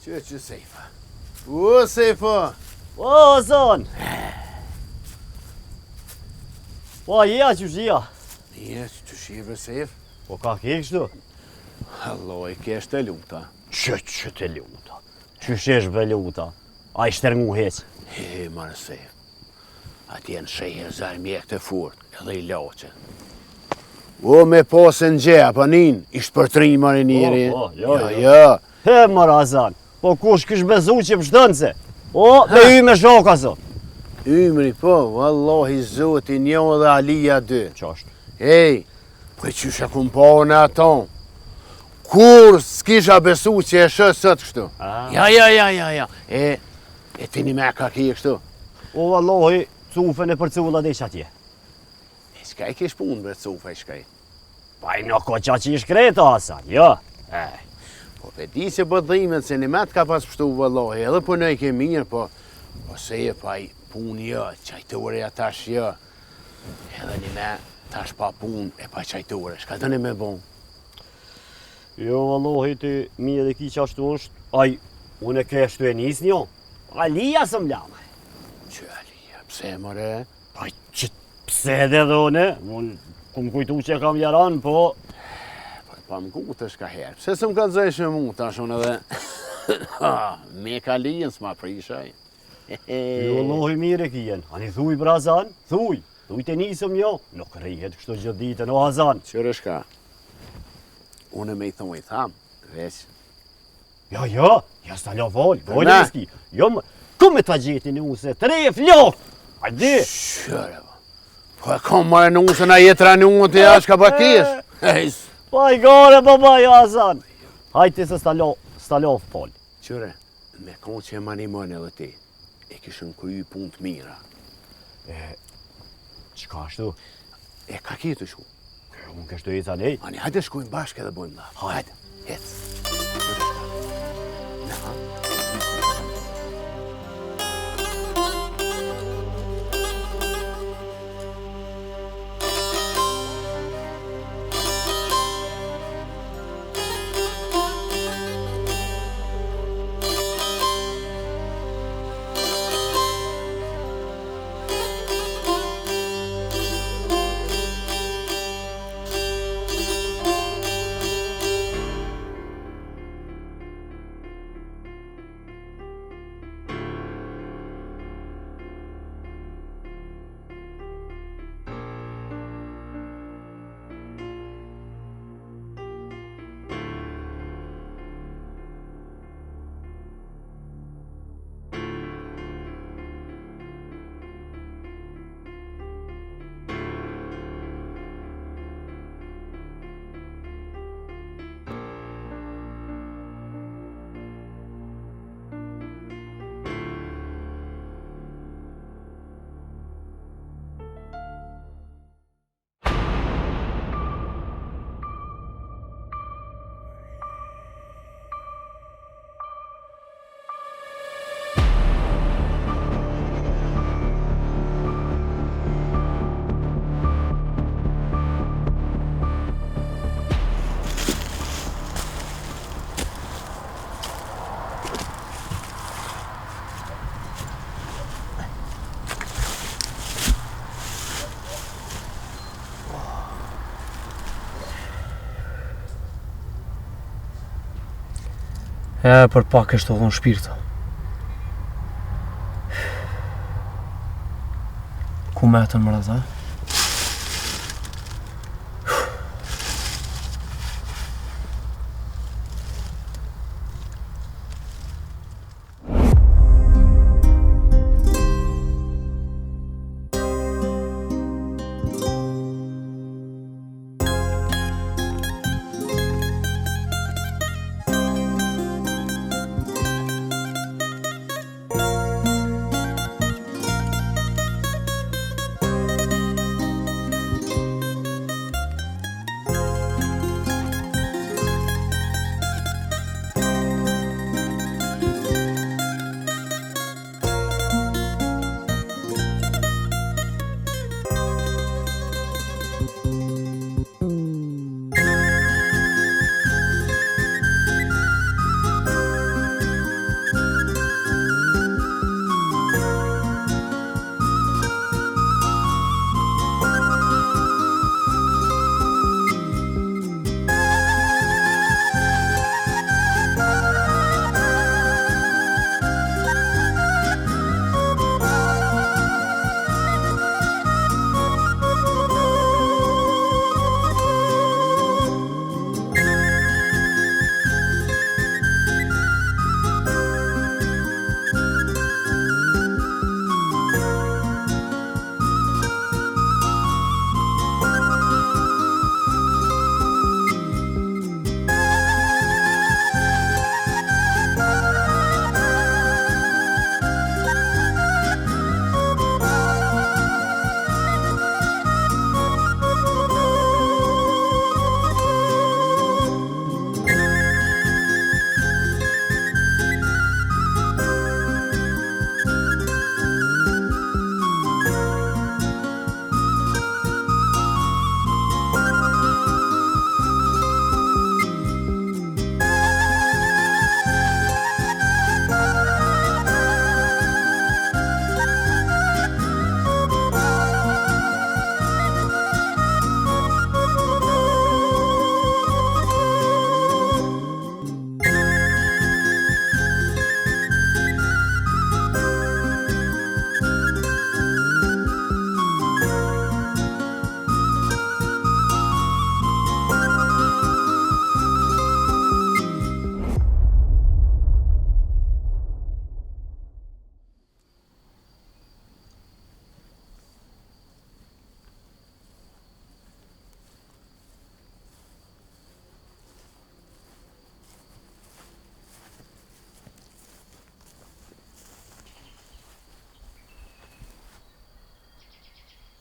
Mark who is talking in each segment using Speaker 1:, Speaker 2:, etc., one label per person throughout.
Speaker 1: Që Sejfa. O, Sejfa!
Speaker 2: O, zon! Po, ja, që shia?
Speaker 1: Nije, që shive, Sejf?
Speaker 2: Po, ka ke kështu?
Speaker 1: Allah, i kesh të luta.
Speaker 2: Që të luta? Që shesh be luta? A i shtërngu hec?
Speaker 1: He, marë Sejf. Ati janë shejë zarë mjek të furt, edhe i loqe. O, me posën gjeja, pa nin, ishtë për trinj marë njëri. Ja.
Speaker 2: He, Marazan, po kush kësh bezu që pështënëse? O, me y me shoka, zot.
Speaker 1: Ymri, po, vallahi zoti, një dhe Alia 2.
Speaker 2: Qashtë?
Speaker 1: Ej, po e qysha kum po në aton. Kur s'kisha besu që e shë sot kështu? Ja. E tini me ka ki kështu?
Speaker 2: O, vallahi, cufen e për cula dhe që atje.
Speaker 1: E shkaj kish punë bre cufa i shkaj.
Speaker 2: Pa i në ko qa që ish kreta, Hasan, jo?
Speaker 1: Po pe di se bëdhimet se një met ka pas pështu vallahi, edhe për në i ke mirë, po se e pa i punë jo, qajtore atash jo. Edhe një me tash pa punë e pa qajtore, shka të një me bon?
Speaker 2: Jo, vallahi, ti mi edhe ki qashtu është, aj, unë e kështu e nis një, Alia së mlame.
Speaker 1: Që Alia, pse mëre?
Speaker 2: Aj, që pse edhe dhe une, unë kum kujtu që kam jaran, po...
Speaker 1: Pa më kutë është ka herë, pse së më ka dzejshë mu, tash unë edhe... Me ka lijen s'ma prishaj.
Speaker 2: Jo, lohi mire kijen, ani thuj pra Hazan, thuj të nisëm jo, nuk rrihet kështu gjithë ditën, o Hazan.
Speaker 1: Qërë shka, unë me i thonë i thamë, veç.
Speaker 2: Ja, s'ta lo volë, volë miski. Jo, ku me ta gjeti në use, tre flok, ajdi.
Speaker 1: Qërë, po e kom marë në use na jetra në unë të jashka pa kish.
Speaker 2: Pa i gare, baba, jo Hazan. Hajti se s'ta lo folë.
Speaker 1: Qërë, me konë që e mani mënë edhe ti, e kishën kuj punë të mira.
Speaker 2: Qka ashtu?
Speaker 1: E ka ki të shku?
Speaker 2: Unë kështu i tha nej.
Speaker 1: Ani, hajde shkujnë bashkë edhe bojmë lafë. Hajde, hecë.
Speaker 3: Për pak është të dhonë shpirta. Ku metën më rëza?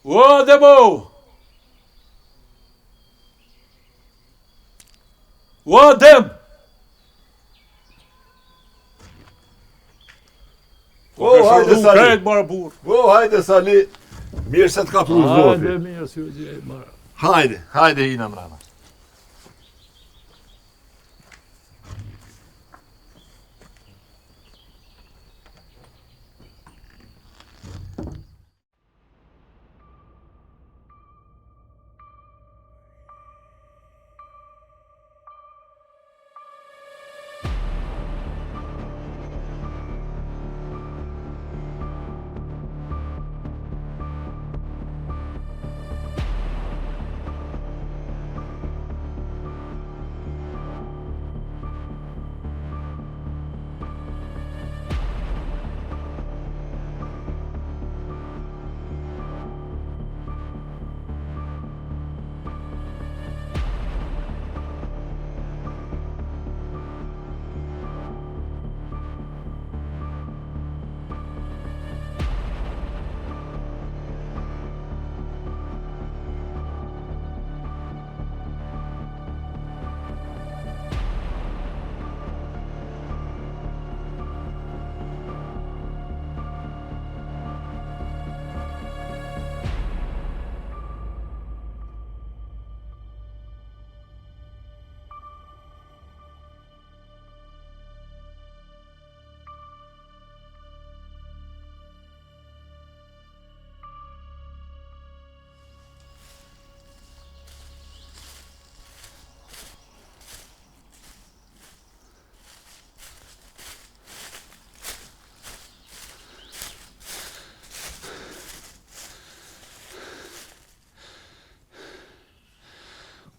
Speaker 4: Ua dhe mo! Ua dem!
Speaker 5: Hajde Sali!
Speaker 4: Krejt marë burë.
Speaker 5: Hajde Sali! Mirë se t'ka pru zoti.
Speaker 4: Hajde mirë si u gjej marë.
Speaker 5: Hajde hina mrena.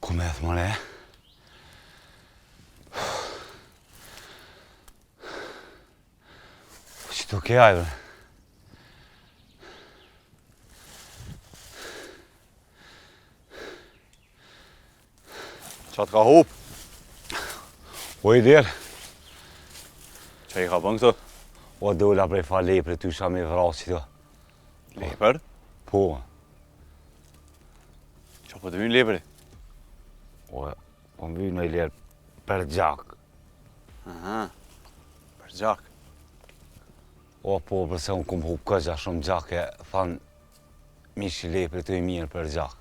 Speaker 6: Ku me more? Që të ke ajve?
Speaker 7: Qa t'ka hup?
Speaker 6: O i dirë,
Speaker 7: Qa i ka bën këto?
Speaker 6: o dola prej fa lepre ty isha me vrasi të.
Speaker 7: Leper?
Speaker 6: Po,
Speaker 7: Qa po të vynë lepri?
Speaker 6: po më në i lerë për gjak.
Speaker 7: Aha, për gjak.
Speaker 6: O po, përse unë kumë hup këgja shumë gjak e thanë mishi lepre të i mirë për gjak.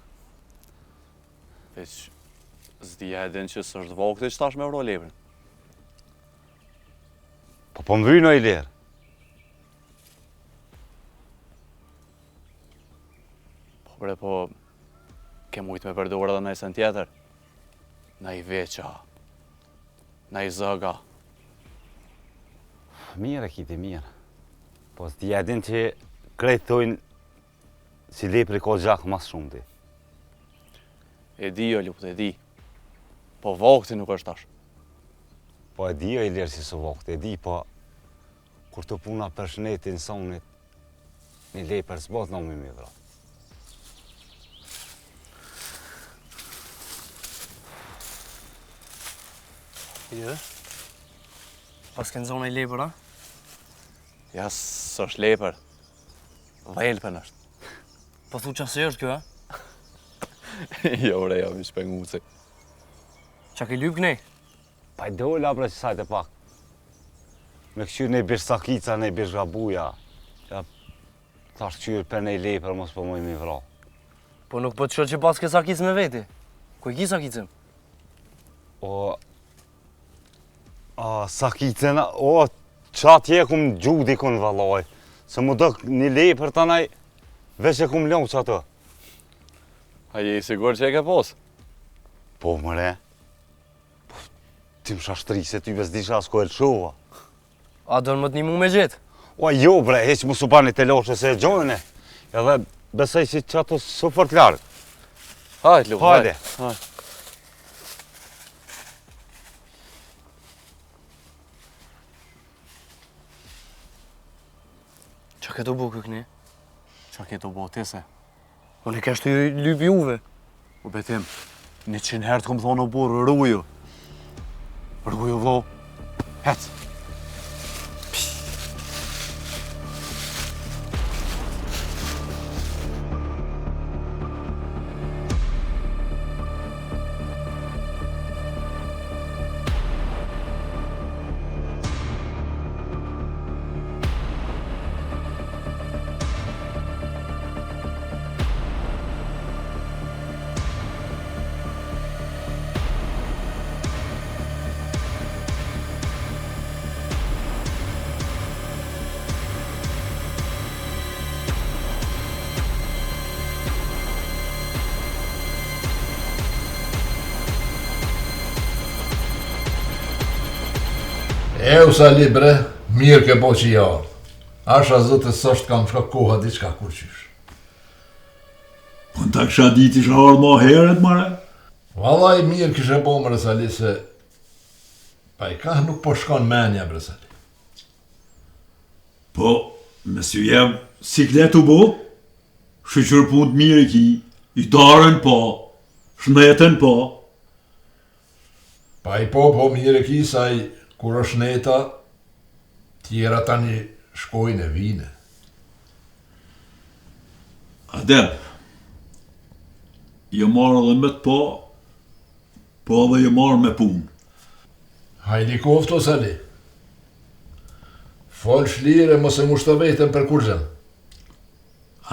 Speaker 7: Veç, zdia e din që së është vokët e që tash me vro leprin.
Speaker 6: Po më në i lerë.
Speaker 7: Po bre, po, ke mujtë me përdojrë edhe me sen tjetër. Na i veqa, na i zëga.
Speaker 6: Mirë e kiti mirë. Po s'di e din që krejtë tojnë si lepre ka gjak mas shumë ti.
Speaker 7: E di o lupt, e di. Po vokëti nuk është tash.
Speaker 6: Po e di o i lerë si së vokët, e di, po kur të puna për shnetin sonit, një lepër s'bot në mi vra.
Speaker 3: Jo. Pas kënë zonë e lepër, a?
Speaker 7: Ja, së është lepër. Dhelpen është.
Speaker 3: Po thu qasë është kjo, a?
Speaker 7: Jo bre, jo, mi shpenguci.
Speaker 3: Qa ke lyp kënej?
Speaker 6: Pa i dola bre që sajtë e pak. Me këshyrë ne bish sakica, ne bish gabuja. Ja, thash këshyrë për ne lepër, mos po moj mi vra.
Speaker 3: Po nuk po të shoh që pas ke sakic me veti. Ku e ki sakicën?
Speaker 6: O... sakicën, o... qa tje kum gjudi kun valoj. Se mu dëk një lepër të naj, veç e kum lënë që ato.
Speaker 7: A je i sigur që e ke posë?
Speaker 6: Po, mëre. Po, ti më shashtri se ty bez disha s'ko e lëshova.
Speaker 3: A do në më të një mu me gjithë?
Speaker 6: O, jo bre, heq mu su bani të loshe se e gjojnë. Edhe besoj që ato su fort largë.
Speaker 7: Hajde, lup,
Speaker 6: Hajde.
Speaker 7: Hajde.
Speaker 3: Qa ke të bukë këni?
Speaker 7: Qa ke të botese?
Speaker 3: Unë e kesh të lypi juve.
Speaker 7: U betim, 100 herë të kom thonë o burë, rruju. Rruju, vlo. Hec.
Speaker 5: U Sali bre, mirë ke po që i ardhë. Asha zëtë sështë kam shka koha diçka kur qysh.
Speaker 4: Po në ta kësha dit isha ardhë ma heret, mare?
Speaker 5: Vallaj mirë kishe po më Sali se pa i ka nuk po shkon menja bre Sali.
Speaker 4: Po, me si jem siklet u bo, shëqër pun të mirë ki, i darën po, shnetën po.
Speaker 5: Pa i po mirë ki sa i kur është neta, tjera tani shkojnë e vine.
Speaker 4: Adem, je marrë edhe me të po edhe je marrë me punë.
Speaker 5: Hajdi kofto Sali. Fol shlire mos e mushtë vetën për kurxën.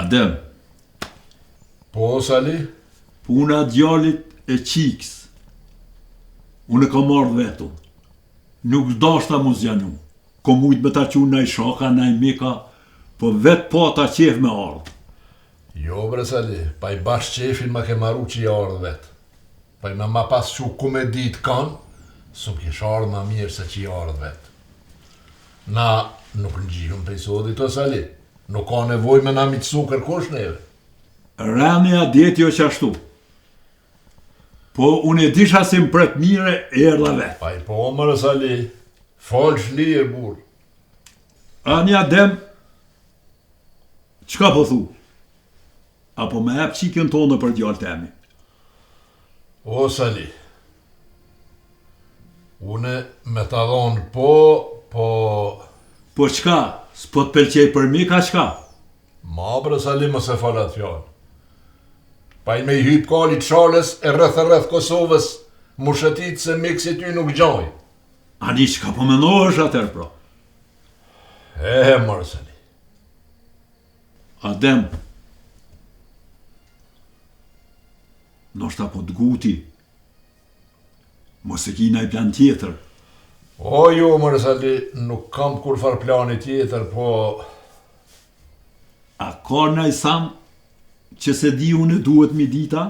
Speaker 4: Adem,
Speaker 5: Po Sali,
Speaker 4: puna djallit e qiks, unë e ka marrë vetëm. Nuk dashta mu zjanu, ko mujt me ta qunë naj shaka, naj mika, po vetë po ta qef me ardhë.
Speaker 5: jo bre Sali, pa i bash qefin ma ke maru që i ardhë vetë. Pa i ma pas që ku me ditë kanë, su kish ardhë ma mirë se që i ardhë vetë. Na nuk në gjihëm për i sodit o Sali, nuk ka nevoj me na mitësu kërkosh neve.
Speaker 4: Rania djeti jo qashtu. Po unë e disha si më pret mire e erdha vetë.
Speaker 5: Pa i po mërë Sali, fol shlirë burë.
Speaker 4: Anja Adem, qka po thu? Apo me ep qikën tonë për gjallë temi?
Speaker 5: O Sali, une me ta dhonë po...
Speaker 4: Po qka? S'po të pëlqej për mi ka qka?
Speaker 5: Ma bre Sali më se falat fjallë. Pa i me i hyp kalit Shalës e rreth Kosovës, mushëtit se miksit ty nuk gjoj.
Speaker 4: Ani qka po menohesh atër pra?
Speaker 5: Mërë Sali.
Speaker 4: Adem, nështë apo të guti, mos e ki naj plan tjetër.
Speaker 5: O jo, mërë Sali, nuk kam kur far plani tjetër, po...
Speaker 4: A ka naj sam që se di unë duhet mi dita?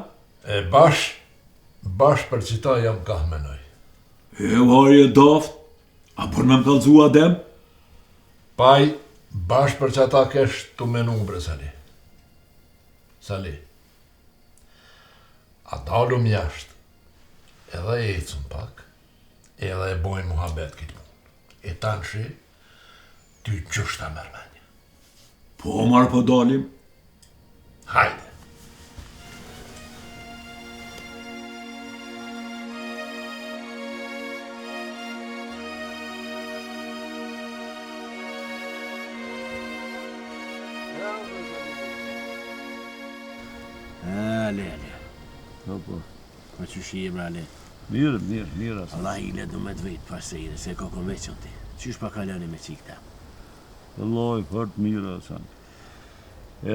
Speaker 5: Bash për qita jam ka menoj.
Speaker 4: Varje daft, a për me më kalzu Adem?
Speaker 5: Paj, bash për qata kesh të menu bre Sali. Sali, a dalum jashtë, edhe e ecëm pak, edhe e bojnë muhabet këtë punë. E tanë shi, ty qështë ta mërmenja.
Speaker 4: Po marë po dalim.
Speaker 5: Hajde.
Speaker 1: Ale.
Speaker 2: Po.
Speaker 1: Po që shi e brale.
Speaker 2: Mirë asë.
Speaker 1: Allah i le du me të vetë pasejre, se ko konvencion ti. Qysh pa kaloni me qikta?
Speaker 2: Vëlloj, fort mirë asë.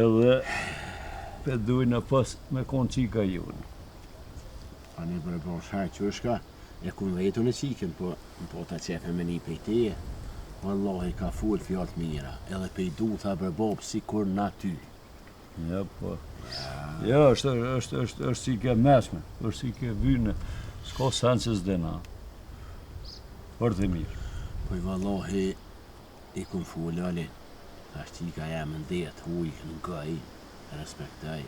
Speaker 2: Edhe pe dujnë pas me konë qika jonë.
Speaker 1: Pa një për e po shaj qëshka, e kun vetu në qiken, po ta qefe me një pejteje. Wallahi ka full fjallë mira, edhe pe i du tha për bobë si kur na ty.
Speaker 2: Ja, po. Ja, është si ke mesme, është si ke vyne, s'ka sen që s'dena. Fort e mirë.
Speaker 1: Po i wallahi i kun full, ali. Ashtë qika jam në det, huj, në gaj, respektaj.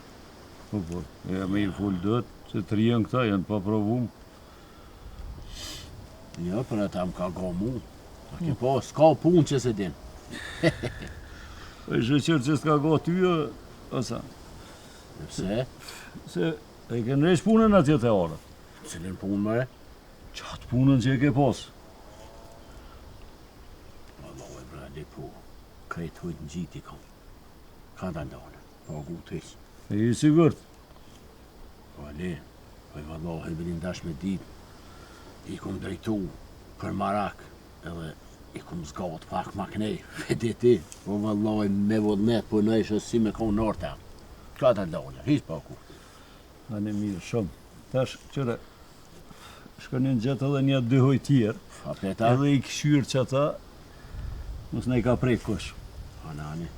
Speaker 2: Po, ja me i full dët, se të rjenë këta janë pa provum.
Speaker 1: Jo, për ata më ka go mu. A ke po, s'ka pun që se din.
Speaker 2: Po i shëqërë që s'ka go tyja, asa.
Speaker 1: Pse?
Speaker 2: Se e ke nresh punën atje të orë.
Speaker 1: Cilin pun mëre?
Speaker 2: Qatë punën që e ke posë.
Speaker 1: Wallahi brali po, krejt hujt në gjiti kom. Ka da ndonë, po gu të ishë.
Speaker 2: E i sigurt.
Speaker 1: Po ali, po i wallahi bilin dash me dit, i kom drejtu për marak, edhe i kom zgat pak ma knej, vedi ti. Po wallahi me vodnet po në ishë si me konë norta. Ka da ndonë, hish pa ku.
Speaker 2: Anë mirë shumë. Tash, qëre, shkonin gjatë edhe një dyhoj tjerë,
Speaker 1: A peta?
Speaker 2: edhe i këshyrë që ata, mos ne i ka prej kush.
Speaker 1: Anani.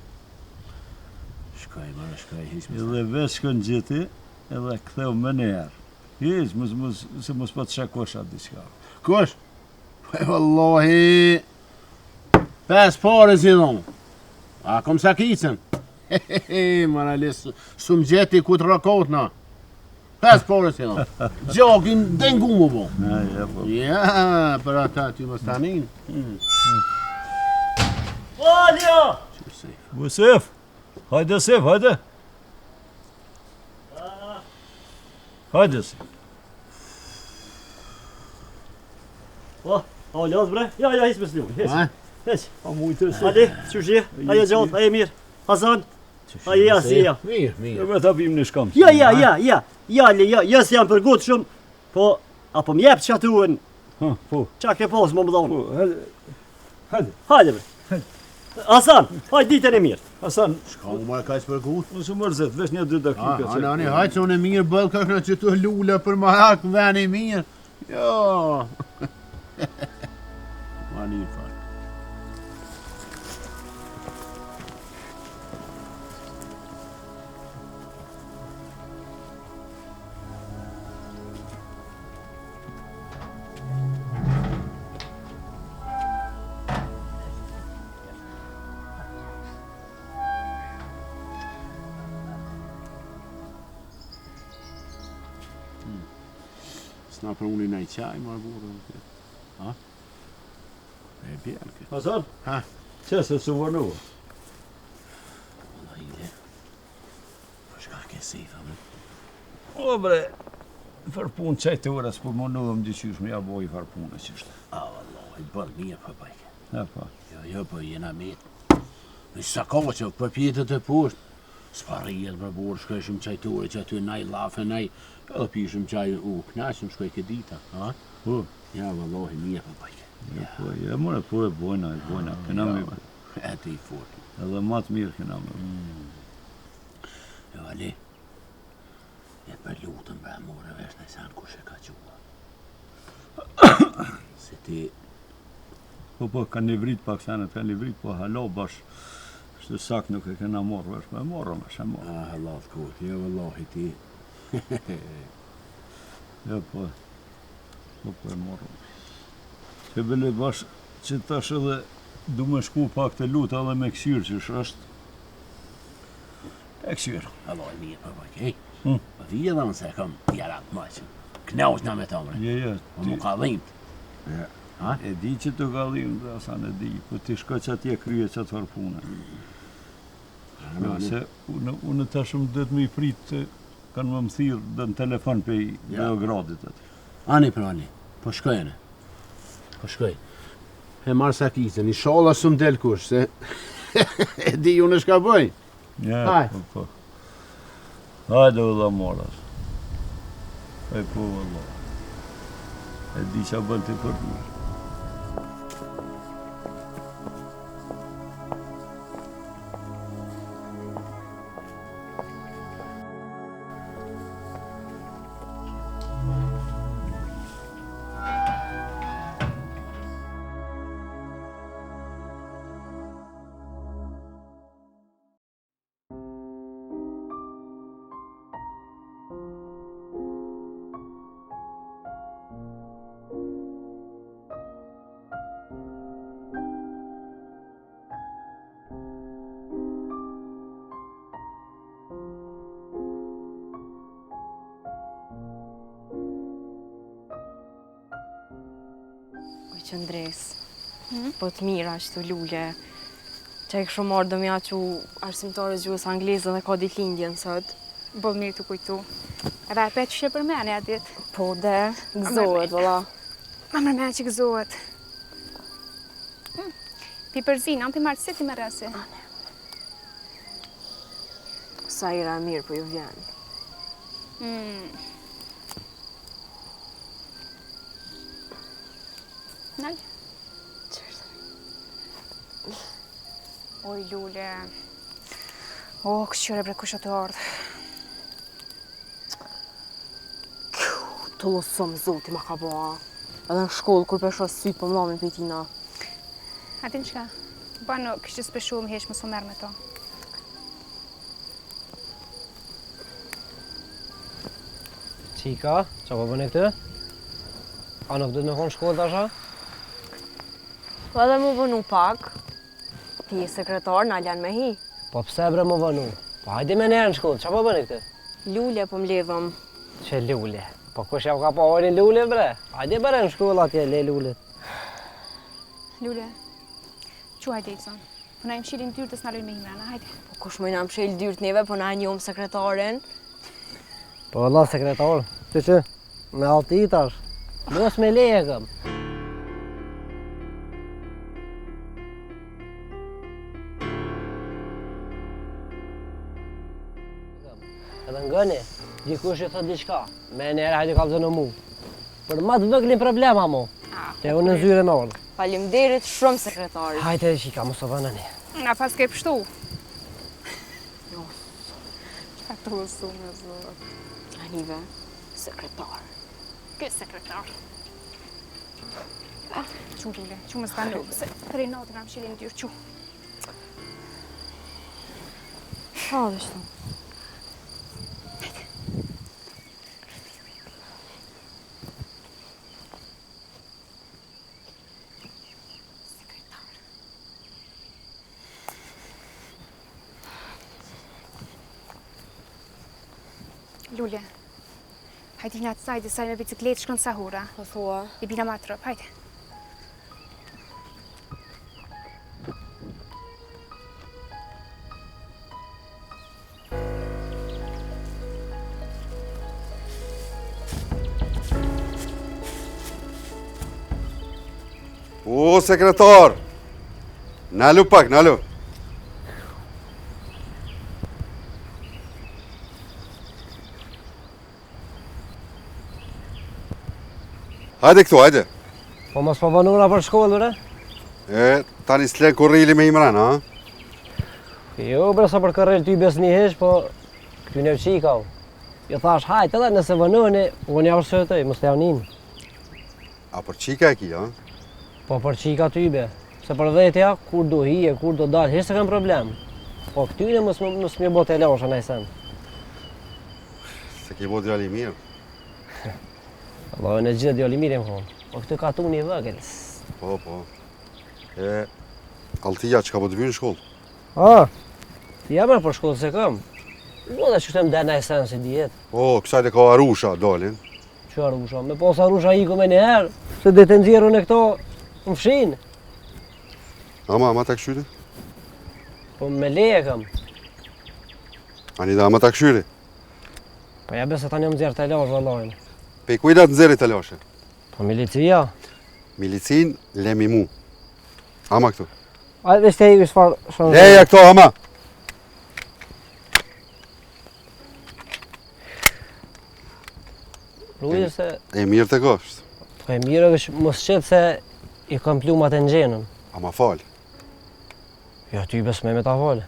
Speaker 1: Shkaj, mërë, shkaj, hish me
Speaker 2: Edhe veç shkon gjeti, edhe ktheu më njerë. Hiç, se mos pa të shakosh atë diçka.
Speaker 1: Kush? Po wallahi, 5 pare si dhonë. A kom sa kicën? Mara le sum gjeti ku të rakot na. 5 pare si dhonë. Gjokin dengu mu bo.
Speaker 2: Ja, po.
Speaker 1: Ja, për ata ty më stanin.
Speaker 2: Valja! Sef! Hajde, Sef, hajde! Hajde, Sef.
Speaker 8: Låt bre. Ja, hiç mes lugg.
Speaker 1: Ha?
Speaker 8: Hiç.
Speaker 2: Mujtë se.
Speaker 8: Hadi, çuçi. Ajo gjallë, ajo mirë. Hasan. Ajo si ja.
Speaker 1: Mirë, mirë.
Speaker 2: Jo me ta bim në shkam.
Speaker 8: Ja, ja, s'jam për gut shumë. Po, apo më jep çatuën.
Speaker 2: Po.
Speaker 8: Çka ke pas më dhon?
Speaker 2: Po, hajde.
Speaker 8: Hajde bre. Hasan, hajde ditën e mirë.
Speaker 2: Hasan,
Speaker 1: Shka u marrë kaq për gut.
Speaker 2: mos u mërzet, vesh një 2 dakika.
Speaker 1: Ani, hajtë se unë e mirë bëllë kërkë që të lule për ma hak në veni mirë. Jo. Ani i farë. S'na për unë i nej qaj, marë burë. Ha? E bjerë këtë.
Speaker 2: Hasan?
Speaker 1: Ha?
Speaker 2: Që se su vërnua?
Speaker 1: Valla ide. Po shka ke sifa, me?
Speaker 2: O bre, farpun qaj të ora s'po më nëdhëm dyqysh me ja boj farpune qështë.
Speaker 1: A, valla, i bërë mirë për bajke.
Speaker 2: Ja, pa.
Speaker 1: Jo, po jena mitë. Në sa kohë që për pjetët e poshtë, s'pa rrijet për burë, shkëshim qajtore që aty naj lafe, naj, edhe pishim qaj u knaqim shkoj këtë dita, ha?
Speaker 2: Po.
Speaker 1: Ja, vallohi, mirë për bajke.
Speaker 2: Ja, po, ja, more, po e bojna, këna me.
Speaker 1: E të i fort.
Speaker 2: Edhe matë mirë këna me.
Speaker 1: Jo, Ali, e për lutën bre more vesh në sanë kush e ka qua. Se ti,
Speaker 2: Po, ka një vrit pak senet, ka një vrit, po halo bash. Shtë sak nuk e kena morë, vesh, me morë, me shë morë.
Speaker 1: a hallat kot, jo, vallohi ti.
Speaker 2: Ja, po e morë. Se bele bash, që tash edhe du me shku pak të luta edhe me kësyrë që është. E kësyrë.
Speaker 1: Vallohi, mirë për bajke, hej. Po ti edhe nëse e kam tjerat maqën. Knaush na me ta bre.
Speaker 2: Je,
Speaker 1: Po mu ka dhimt. Ha?
Speaker 2: e di që të gallim, dhe asan e di, po ti shko që atje krye që të farpune. Se unë tashëm dhe të me i pritë, kanë më thirë dhe në telefon për i Beogradit atë.
Speaker 1: Ani për ani, po shkojene. Po shkoj. E marë sa kicën, i shala së më del kush, se e di unë shka bëj.
Speaker 2: Ja,
Speaker 1: Haj.
Speaker 2: po. Hajde vëlla moras. E po vëlla. E di që a bën të për mirë.
Speaker 9: Qëndres, po të mira ashtu lule, që e këshu marrë do mja që arsimtare gjuhës anglezë dhe ka ditëlindjen sot.
Speaker 10: Bo mirë të kujtu. Edhe e pe që shë për mene atit.
Speaker 9: Po dhe, gëzohet, vëlla.
Speaker 10: Ma mërmene që gëzohet. Pi përzina, në pi marë si ti me resi.
Speaker 9: Sa ira mirë po ju vjen.
Speaker 10: Nal. Oj, lule. O, këshqyre bre kusho të ardhë.
Speaker 9: Të losëm zoti ma ka boa. Edhe në shkollë, kur pesho sytë për mlamin për tina.
Speaker 10: Atin qka? Bano, kështë speshu më heq më së merë me to.
Speaker 3: Qika, qa po bëne këtë? A nuk dhëtë me konë shkollë të asha?
Speaker 9: Po edhe mu vënu pak, Ti je sekretar, na lan me hi.
Speaker 3: Po pse bre më vanu? Po hajde me njerë në shkollë, qa po bëni këtë?
Speaker 9: Lule po mledhëm.
Speaker 3: Që lule? Po kush ja ka pa hojnë lule bre? Hajde bëre në shkollë atje, le lulet.
Speaker 10: Lule, që hajde i të zonë? Po na im shilin dyrë të s'nalojnë me himrana, hajde.
Speaker 9: Po kush më na mshil dyrt neve, po na njom sekretaren.
Speaker 3: Po Allah sekretar, që me alti tash, mos me leje këm. Edhe ngëni, dikush i thot diçka, me njerë hajde ka në mu. Për ma të vëglin problema mu, te unë në zyre në orë.
Speaker 9: Faleminderit shumë sekretari.
Speaker 3: Hajde e qika, mos o vënëni.
Speaker 10: Na pas ke pështu. Qa të usu me zot.
Speaker 9: Anive, sekretar.
Speaker 10: Kë sekretar. Qu Lule, qu më stanu, se për e natë nga më shilin dyrë, qu.
Speaker 9: Ha dhe shtu.
Speaker 10: Lule, hajde një atë sajde, saj me bicikletë shkën sahura.
Speaker 9: Po thua.
Speaker 10: I bina ma trëp, hajde.
Speaker 11: O, sekretar! Nalu pak, nalu. Hajde këtu, hajde.
Speaker 3: Po mos po vënura për shkollë, bre?
Speaker 11: Tani s'le kurrili me Imran, ha?
Speaker 3: Jo, bre, sa për kërrel ty bes një hesh, po këty në qika. Jo thash, hajt edhe nëse vënoni, unë ja vërshëtoj, mos të javnin.
Speaker 11: A për qika e ki, ha?
Speaker 3: Po për qika ty be. Se për vetja, kur do hije, kur do dalë, hesh se kam problem. Po këtyne mos më bote e lasha najsen.
Speaker 11: Se ki bo djali mirë.
Speaker 3: Allah, në gjithë djali mirë më thonë. Po këtë ka tu një vëgël.
Speaker 11: Po, po. Altia, që ka po të vynë në shkollë?
Speaker 3: Ti jamër për shkollë se kam. Mo dhe që të më dena esen si djetë.
Speaker 11: O, kësajt e ka arusha, dalin.
Speaker 3: Që arusha? Me pos arusha iku me njëherë, se dhe të nëzirë në këto më fshinë.
Speaker 11: Ama ta këshyri?
Speaker 3: Po me leje kam.
Speaker 11: Ani da ama ta këshyri?
Speaker 3: Po ja besë ta një më zjerë të lash vëllajnë.
Speaker 11: Pe kujda të nëzeri të lashe?
Speaker 3: Po milicia.
Speaker 11: Milicin, lemi mu. Ama këtu.
Speaker 3: Ajde veç të e farë shumë.
Speaker 11: Leja këto, ama!
Speaker 3: Rujë se...
Speaker 11: E mirë të kështë.
Speaker 3: Po e mirë veç mos qëtë se i kam plumat e në gjenën.
Speaker 11: Ama falë.
Speaker 3: Ja, ty besë me ta falë.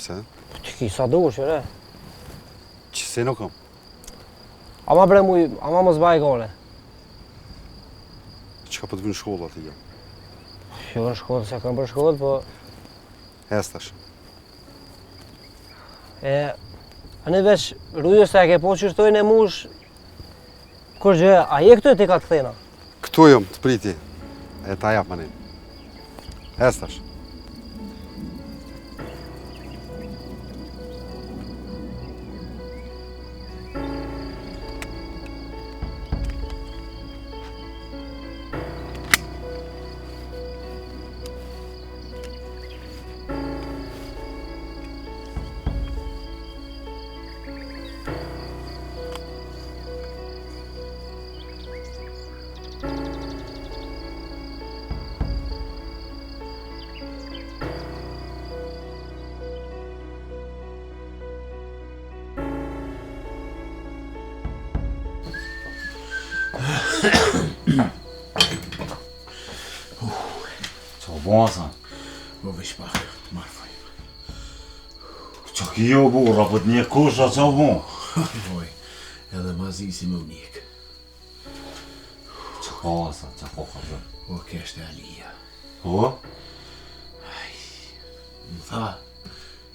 Speaker 11: Pse?
Speaker 3: Po ty ki sa dush, re.
Speaker 11: Qëse nuk kam?
Speaker 3: Ama bre muj, ama mos baj gale.
Speaker 11: Që ka po të vynë shkollë ati ja?
Speaker 3: Jo në shkollë, se kam për shkollë, po...
Speaker 11: Hestash.
Speaker 3: Ane veç rujës se e ke po qërtojnë e mush... Kur gjë, a je këtu e ti ka të thena?
Speaker 11: Këtu jom, të priti. E ta jap manin. Hestash.
Speaker 6: Qa bon, Hasan?
Speaker 1: Po veç pak, marfaj.
Speaker 6: Qa ki jo burra, po të një kusha qa bon?
Speaker 1: Voj, edhe ma zi si më unik.
Speaker 6: Qa ka, Hasan, qa ka ka zë?
Speaker 1: O, kështë e Alija.
Speaker 6: O?
Speaker 1: Më tha,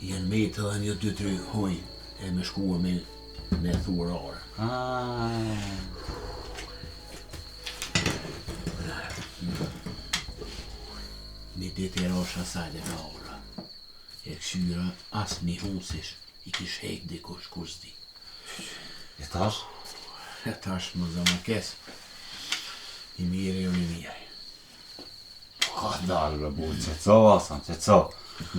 Speaker 1: janë metë edhe një 2-3 hojnë, e me shkua me thurarë. Me ditë e rosha sajde ka ora. E këshyra as një hunsish I kish hek dikush kur s'di.
Speaker 6: E tash?
Speaker 1: E tash më zë më kes. I mire jo një mire.
Speaker 6: Ka dalë bre burë, qeco Hasan, qeco.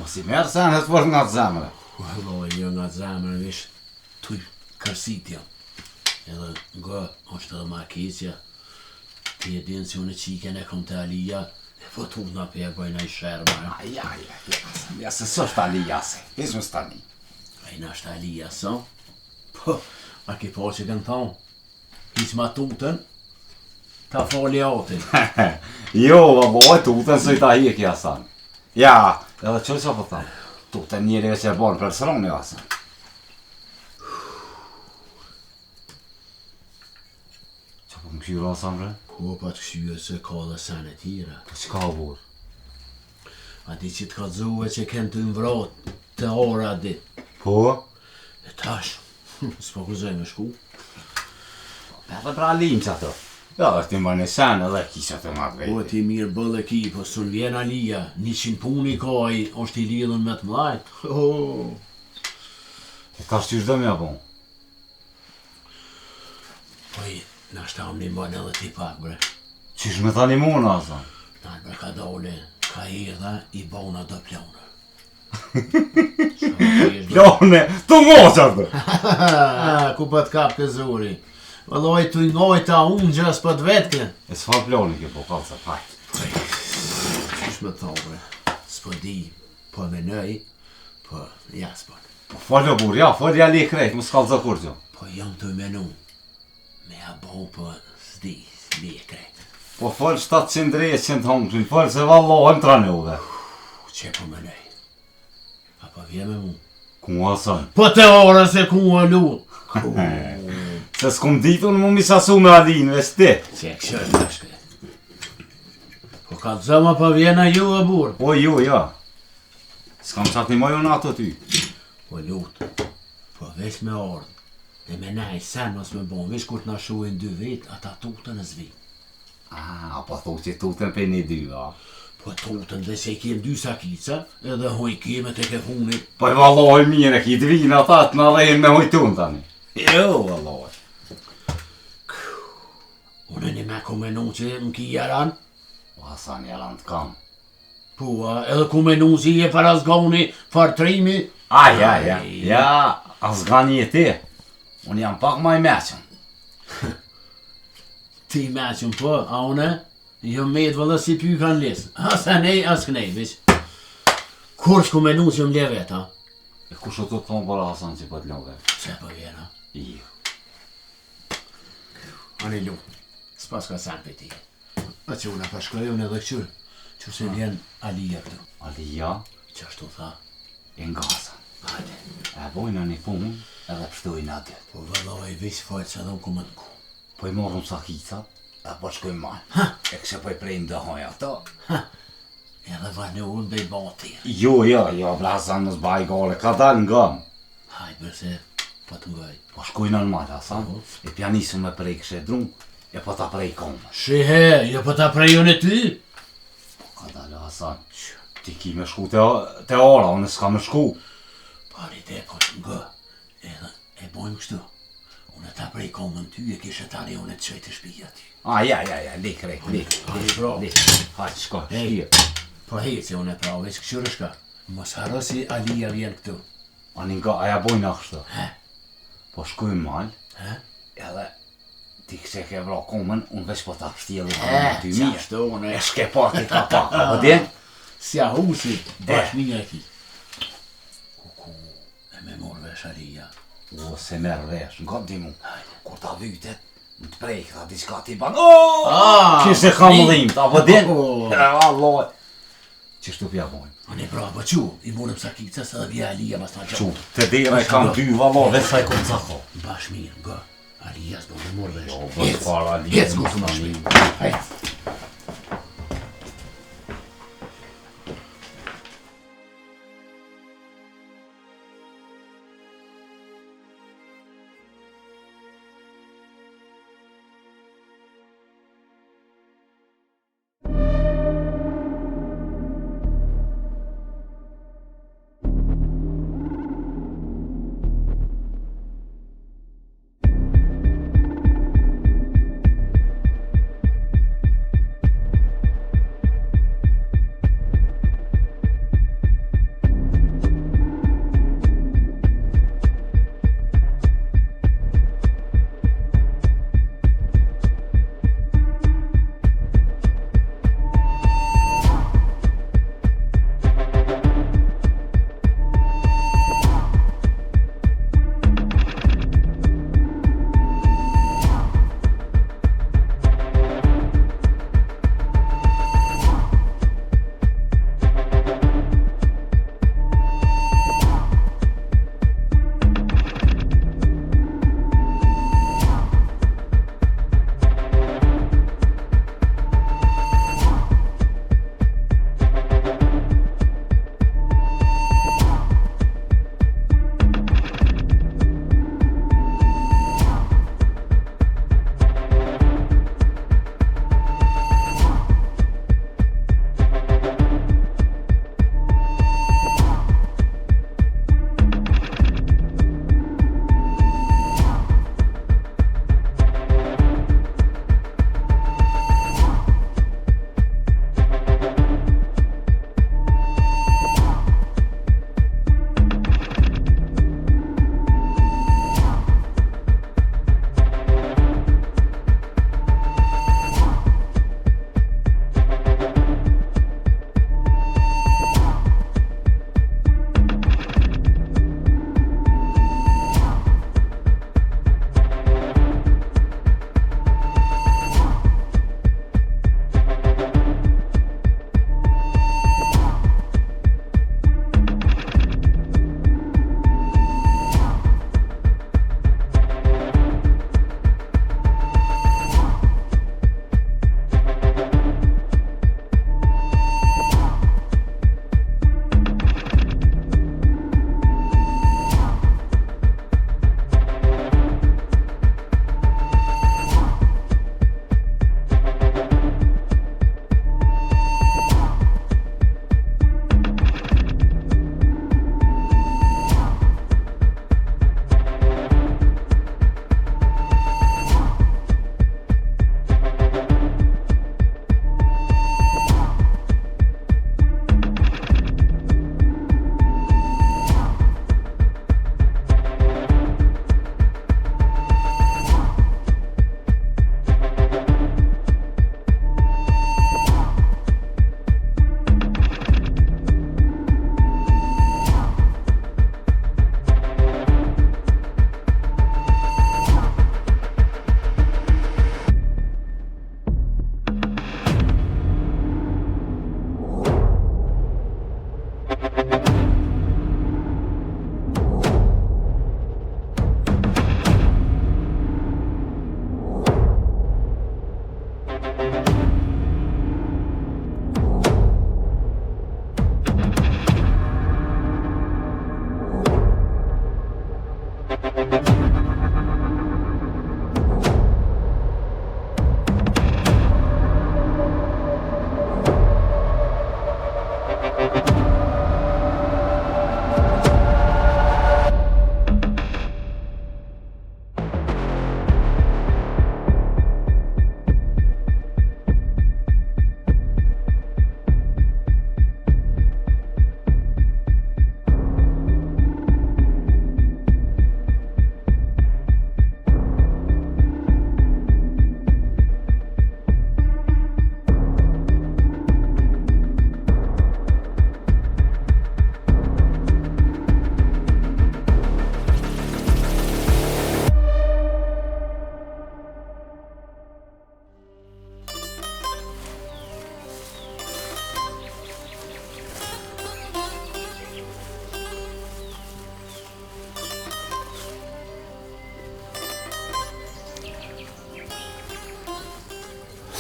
Speaker 6: Mos I merë senet për nga zemre.
Speaker 1: Valloj, jo nga zemre, vish tuj kërsitja. Edhe nga është edhe ma keqja. Ti e dinë si unë qiken e kom të Alija, e po tu nga për bëjna I shërma.
Speaker 6: Ja se së është Alija se, ishme së tani.
Speaker 1: A I nashtë Alija, so? Po, a ki po që kënë thonë? Hiq ma tutën, ta foli atin.
Speaker 6: Jo, boj, tutën së I ta hiki Hasan. Ja, edhe qëllë që po thamë, tutën njëri që e borë për sëroni Hasan. Që po më këshyra Hasan bre?
Speaker 1: Po, pa të këshyre se ka dhe sene tjera.
Speaker 6: Po që ka burë?
Speaker 1: A di që t'ka dzuve që kënë të mvrot të ora dit.
Speaker 6: Po?
Speaker 1: E tash, s'po kuzoj me shku.
Speaker 6: Edhe pra lim që ato. Ja, dhe ti më në sen edhe kisha të nga të vejti.
Speaker 1: Po ti mirë bëllë ki, po s'un vjen Alija, 100 puni ka I, është I lidhën me të mlajt.
Speaker 6: E ka shtysh dhe mja bon?
Speaker 1: Po I, nashta më një mbanë edhe ti pak, bre.
Speaker 6: Qish me tani muna, Hasan?
Speaker 1: Nalë bre ka dole, ka erdha I bona do plone.
Speaker 6: Plone, të moqar dhe!
Speaker 1: Ku pa t'kap ke zuri? Vëlloj t'u ngojta unë gjas për të vetke.
Speaker 6: E s'fa plone ke po, kalë se pajt.
Speaker 1: Qish me thonë, bre? S'po di, po menoj, po ja s'po.
Speaker 6: Po falë burë, ja, falë ja li krejt, më s'kallë zë kur gjo.
Speaker 1: Po jam të menu, me a bo, po s'di, li krejt.
Speaker 6: Po falë 700 rejës që në të hongëshin, falë se vallohem të ranove.
Speaker 1: Që po menoj? A po vje me mu?
Speaker 6: Ku Hasan?
Speaker 1: Po te ora se ku a lu.
Speaker 6: Se s'kum ditu në mu misasu me Alinë, veç ti.
Speaker 1: Që e këshër të shkret. Po ka të zëma po vjena ju e burë.
Speaker 6: Po ju, ja. S'kam qatë një mojo në ato ty.
Speaker 1: Po lutë, po veç me ardhë. Dhe me nej, sen mos me bon, veç kur t'na shuhin 2 vit, ata tutën e zvi.
Speaker 6: Po thu që tutën për një 2, a.
Speaker 1: Po tutën dhe se I kem 2 sakica, edhe hoj keme të ke funit.
Speaker 6: Po e vallohi mire, ki të vinë ata të në lejnë me hojtun tani. Jo, vallohi.
Speaker 1: Unë një me ku menu që më ki jaran?
Speaker 6: O Hasan, jaran të kam.
Speaker 1: Po, edhe ku menu që I e parazgoni fartrimi?
Speaker 6: Ja, azgani e ti. Unë jam pak ma I meqen.
Speaker 1: Ti meqen po, a une? Jo me të vëllë si py kanë lisë. As nej, as kënej, vish. Kur s'ku menu që më levet, ha?
Speaker 6: E kush o të thonë për Hasan që po të love?
Speaker 1: Që po vjena?
Speaker 6: Jo.
Speaker 1: Ani lu, s'pas ka sen për ti. A që unë pashkoj unë edhe këqyr. Që se vjen Alija këtu.
Speaker 6: Alija?
Speaker 1: Që ashtu tha?
Speaker 6: E nga Hasan.
Speaker 1: Hajde.
Speaker 6: E bojnë një punë edhe pështojnë atë.
Speaker 1: Po vëlloj, vish fajtë se dhe u ku më të ku.
Speaker 6: Po I morëm sakica, e po shkojmë malë. E kështë po I prejmë dhe hoja ato.
Speaker 1: Edhe vane unë dhe I bati.
Speaker 6: Jo, Hasan nësë baj gale, ka dalë nga më.
Speaker 1: Hajde bërse, po të ngoj.
Speaker 6: Po shkojnë në malë, Hasan, e pjanisëm me prej kështë e drunë, e po ta prej komë.
Speaker 1: Shihe, jo po ta prej unë e ty?
Speaker 6: Po ka dalë, Hasan, ti ki me shku te ora, unë s'ka me shku.
Speaker 1: Pari te po të ngë, edhe e bojmë kështu. Unë ta prej komën ty e kishe tani unë të qëj të shpija ty.
Speaker 6: Ja, lik, lik. Hajtë, shko, shkje.
Speaker 1: Po heci unë e pra, veç këshurë shka. Mos harro si Alija vjen këtu.
Speaker 6: Ani nga, aja bojnë akështë. Po shkojmë malë, edhe ti kështë e ke vra komën, unë veç po ta pështjeli për në ty mirë.
Speaker 1: Qashtu unë
Speaker 6: e shke pati ka pak, apo din?
Speaker 1: Si a husi, bashkëminja e ki. E me mor vesh Alija.
Speaker 6: O, se merë vesh, nga di mu. Kur ta vytet, në të prejkë, ta diska ti ban. Qështë e kam dhimt, apo din? Allah. Qështu pja bojnë?
Speaker 1: Ane pra, po qu, I morëm sakicës edhe vja Alija mas ta gjohë.
Speaker 6: Qu, të dira e kam 2 valla, veç sa I kom cako.
Speaker 1: Bashkëminja, nga. Alija s'do me mor vesh.
Speaker 6: Jo, vëtë para Alija.
Speaker 1: Hec, gutë bashkëminja. Hajtë.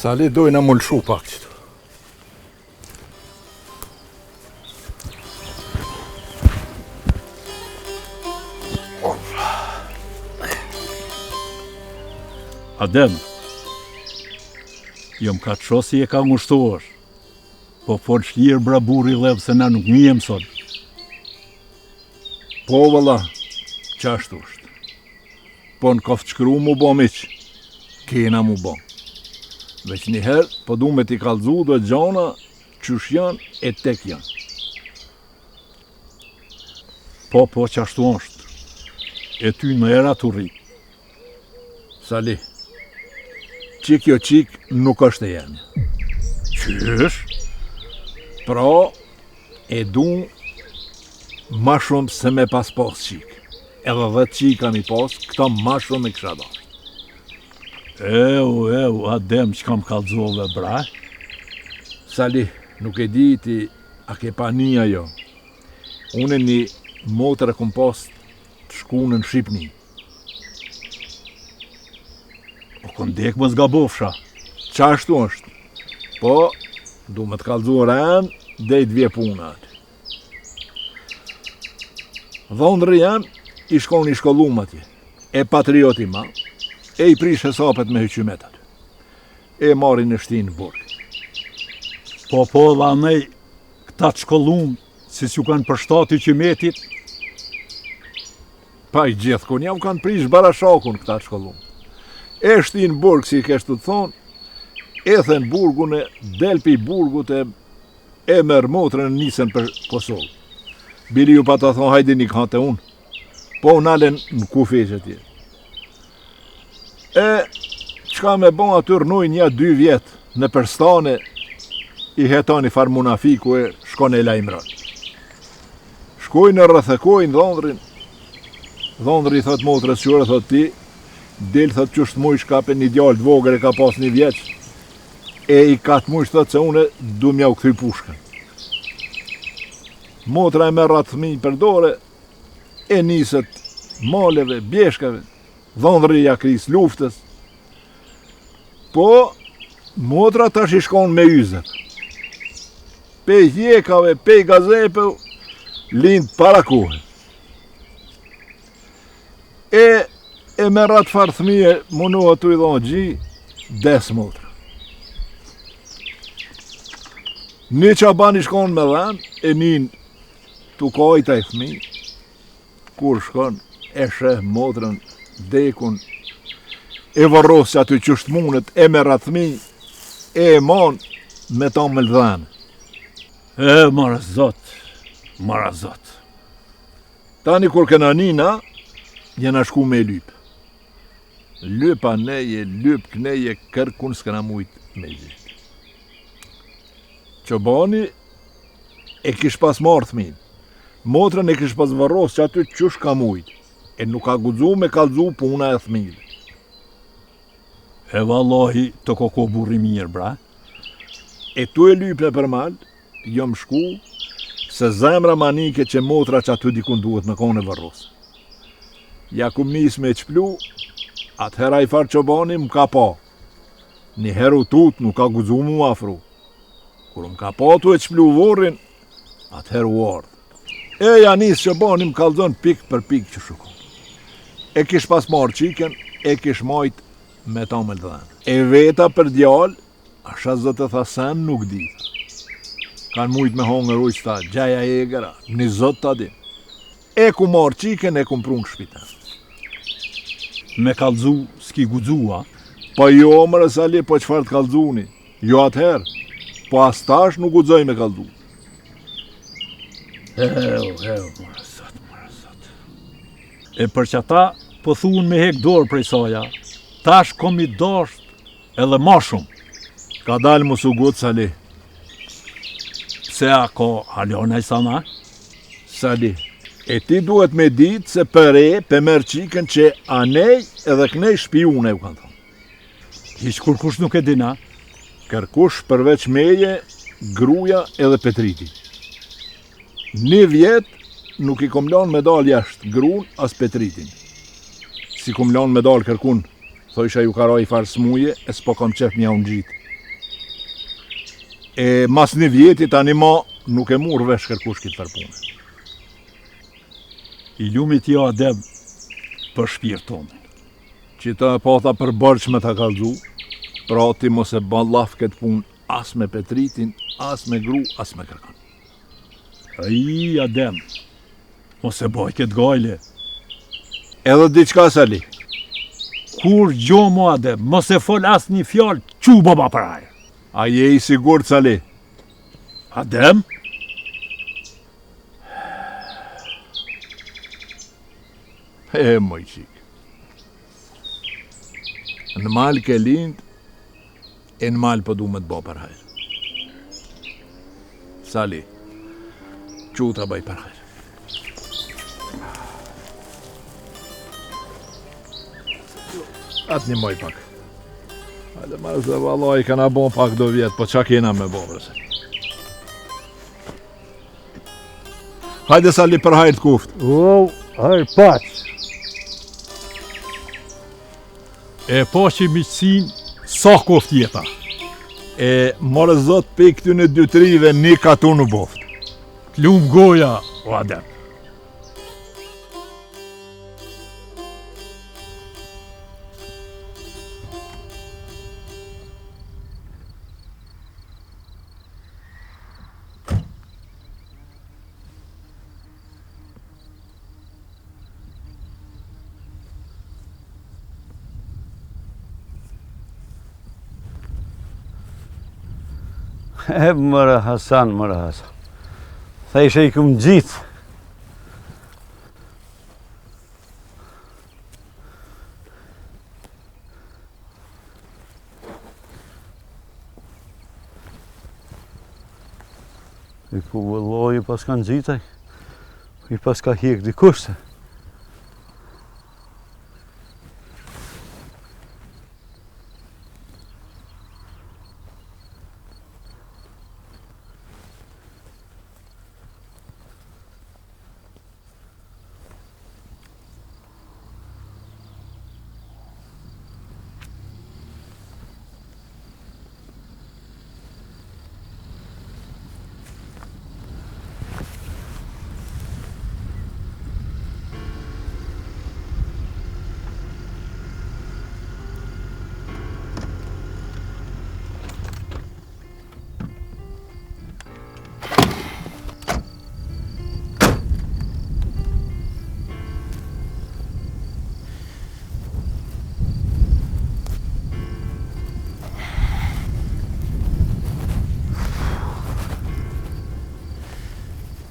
Speaker 5: Sali dojna më lëshu pak qëtu.
Speaker 2: Adem, jom ka të shosi e ka ngushtuar, po fol shlirë bra buri levë se na nuk mijem sot.
Speaker 5: Po valla, qashtu është. Po në koftë shkru mu bo miq, kena mu bo. Veç njëherë, po du me t'i kalzu dhe gjana qysh janë e tek janë.
Speaker 2: Po, qashtu është. E ty në era të rri.
Speaker 5: Sali, qik jo qik nuk është e jemi.
Speaker 2: Qysh?
Speaker 5: Pra, e du ma shumë se me pas qik. Edhe 10 qika mi pas, këta ma shumë e kësha da.
Speaker 2: Adem, që kam kalzove, bra?
Speaker 5: Sali, nuk e di ti, a ke pa një ajo. Unë një motër e kom pas të shku në Shqipni.
Speaker 2: O këndek më zgabofsha.
Speaker 5: Qashtu është. Po, du me të kalzuar anë, dhe i të vje punat. Dhondrë janë, i shkon i shkollum atje. E patrioti ma. E i prish hesapet me hyqymetat. E marrin në shtinë në burg.
Speaker 2: Po, dhe anej, këta të shkollum, si s'ju kanë përshtati hyqymetit?
Speaker 5: Pa i gjithë kun jam kanë prish barashakun këta të shkollum. E shtinë në burg, si i keshtu të thonë, e thënë burgun e delpi i burgut e mërë motrën në nisën për Kosovë. Bili ju pa të thonë, hajdi një kante unë. Po nalen në kufi që tjerë. E, qka me bon atyr nuj 1-2 vjetë në përstane, i hetani farmunafiku e shkon e lajmëran. Shkojnë e rrëthekojnë dhondrin, dhondri thot motrës qërë, thot ti, del thot qështë muj shkape një djallë të vogër e ka pas 1 vjeç, e i katë muj thot se une du mja u këthy pushkën. Motra e me rrathmi për dore, e nisët maleve, bjeshkave, dhondri ja kris luftës. Po, motra tash i shkon me yzër. Pej hjekave, pej gazepe, lind para kohë. E me ratë farthmije, munua të i dhonë gji, des motra. Një qaban i shkon me dhenë, e nin të kajta i thmi, kur shkon, e sheh motrën, dekun, e varros që aty qështë mundet, e me rathmi, e man me ta me lëdhen.
Speaker 2: Mara zot.
Speaker 5: Tani kur këna nina, jena shku me lyp. Lypa neje, lyp këneje, kërkun s'këna mujt me gjithë. Qobani e kish pas marthmin. Motrën e kish pas varros që aty qësh ka mujt. E nuk ka guxu me kalzu puna e thmile.
Speaker 2: E vallahi të koko burri mirë, bra.
Speaker 5: E tu e lypne për mal, jom shku, se zemra manike që motra që aty dikun duhet me kone varros. Ja kum nis me qplu, atëhera i farë qobani m'ka pa. Një heru tut nuk ka guxu mu afru. Kur m'ka pa tu e qplu vorrin, atëheru ardhë. E ja nis qobani m'kallzon pik për pik që shukon. e kish pas marrë qiken, e kish majt me ta me lëdhen. E veta për djallë, asha zë të thasen nuk di. Kanë mujt me hongër ujtë ta gjaja e gëra, një zot ta di. E ku marrë qiken, e ku mprun shpiten.
Speaker 2: Me kalzu, s'ki gudzua.
Speaker 5: Pa jo, mërë Sali, po qëfar të kalzuni? Jo atëherë, po as tash nuk gudzoj me kalzu.
Speaker 2: Mërësat. E për që ata, po thunë me hek dorë prej saja, tash kom i dasht edhe ma shumë.
Speaker 5: Ka dalë mu su gutë, Sali.
Speaker 2: Pse a ko halona i sana?
Speaker 5: Sali, e ti duhet me ditë se për e pe merë qiken që anej edhe knej shpijune, u kanë thonë.
Speaker 2: Hiq kurkush nuk e dina?
Speaker 5: Kërkush përveç meje, gruja edhe Petriti. Një vjet nuk i kom lanë me dal jashtë grun as Petritin. Si kom lanë me dal kërkun, thojsha ju karaj farë smuje, e s'po kom qef mja unë gjitë. E mas një vjeti tani ma nuk e murë vesh kërkush kitë farpune.
Speaker 2: I lumit jo adeb për shpirtonin.
Speaker 5: Që ta pata për bërç me ta kalzu, pra ti mos e ban laf këtë pun as me Petritin, as me gru, as me kërkan.
Speaker 2: Ai, adem, mos e baj këtë gajle.
Speaker 5: Edhe diçka, Sali.
Speaker 2: Kur gjo mo adem, mos e fol as një fjallë, qu baba për aje.
Speaker 5: A je i sigur, Sali?
Speaker 2: Adem?
Speaker 5: E, moj qik. Në malë ke lind, e në malë për du me të bo për hajrë. Sali, që të bëj për hajrë. Atë një moj pak. Hajde marë se valoj, kana bon pak do vjetë, po qa kena me bo vërse. Hajde Sali për hajrë të kuft.
Speaker 2: Hajrë paq. E po që miqësin, sa koft jeta?
Speaker 5: E morë zot pe këty në 2-3 një katu në boft.
Speaker 2: T'lum goja, o adem.
Speaker 12: E mëra Hasan. Thejshë i këmë gjitë. I ku vëlloj i pas kanë gjitaj, i pas ka hjek dikushte.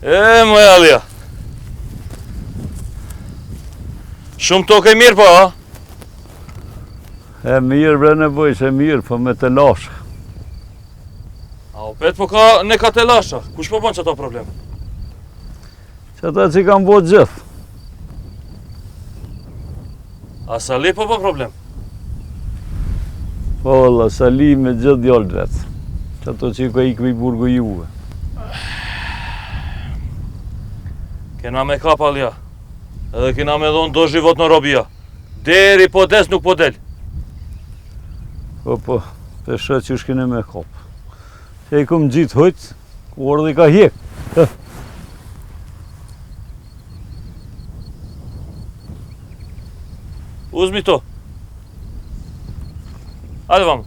Speaker 7: E, moja Alija. Shumë tokë e mirë, po, a?
Speaker 12: E mirë, bre nevoj, se mirë, po me të lashë.
Speaker 7: A o petë, po ka ne ka të lasha. Kush po bon që ta problem?
Speaker 12: Që ta që kam bo gjithë.
Speaker 7: A Sali po problem?
Speaker 12: Po, Allah, Sali me gjithë djallë vetë. Që ato që ka ikë i burgu juve.
Speaker 7: Kena me kap Alija. Edhe kena me dhonë do zhivot në robia. Deri po des nuk po del.
Speaker 12: Po, peshe që shkine me kap. Që i këmë gjitë hojtë, ku orë dhe ka hjek.
Speaker 13: Uzmi to. Hajde vamo.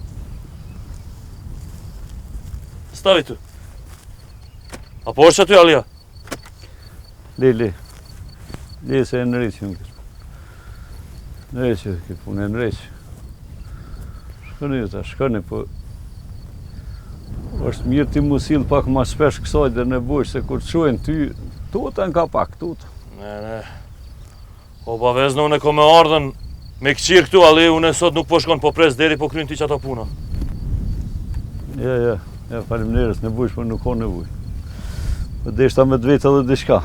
Speaker 13: Stavi tu. A pošto tu, Alija?
Speaker 12: Le se e në reqë, Junkër. Në reqë, këtë punë e në reqë. Shkoni, po... është mirë ti mu silë pak ma shpesh kësaj dhe në bojsh, se kur të shojnë ty, tuta nga pak, tuta.
Speaker 13: Ne. O pa veznë, unë e ko me ardhen me këqirë këtu, ali unë e sot nuk po shkon po pres deri po kryn ti që ato puna.
Speaker 12: Ja, faleminderit, në bojsh, po nuk ka nevojë. Po deshta me dveta dhe dishka.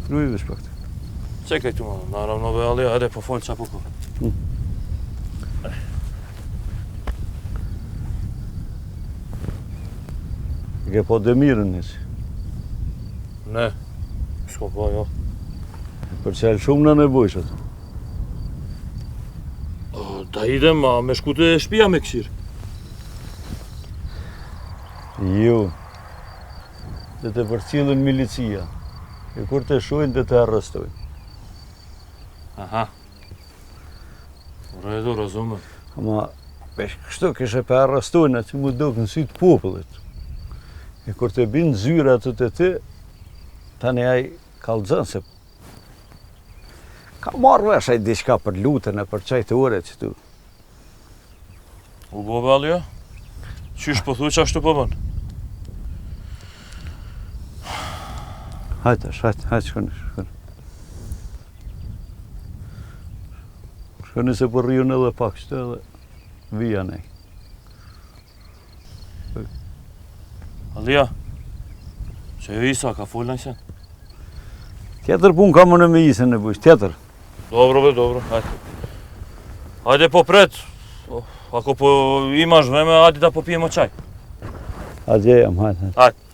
Speaker 12: Krujve shpak të.
Speaker 13: Čekaj tu malo, naravno be, ali ajde po folj qa po ko.
Speaker 12: Ke po Demirën njësi?
Speaker 13: Ne, s'ko po, jo.
Speaker 12: Për qelë shumë në nebojsh ato?
Speaker 13: Da idem, a me shku të shpia me këshirë?
Speaker 12: Jo. Dhe të përcilën milicia. E kur të shojnë dhe të arrestojnë.
Speaker 13: Aha. U redu, razumem.
Speaker 12: Ama, kështu kështë për arrestojnë që mu dukë në sytë popullit. E kur të binë zyra të të ty, tani aj kalëzën se ka marrë vesh aj diçka për lutën e për qajtë ore që tu.
Speaker 13: U bo Alija? Qysh po thu që ashtu po bën?
Speaker 12: Hajtë shkoni. Shkoni se për rjun edhe pak qëtë edhe vija nej.
Speaker 13: Alija, që jo Isa ka folë në sen?
Speaker 12: Tjetër pun ka më në me Isën në bujsh, tjetër.
Speaker 13: Dobro, hajde. Hajde po pret, ako po imaš vreme, hajde da popijemo čaj.
Speaker 12: Hajde jam, hajde.
Speaker 13: Hajde.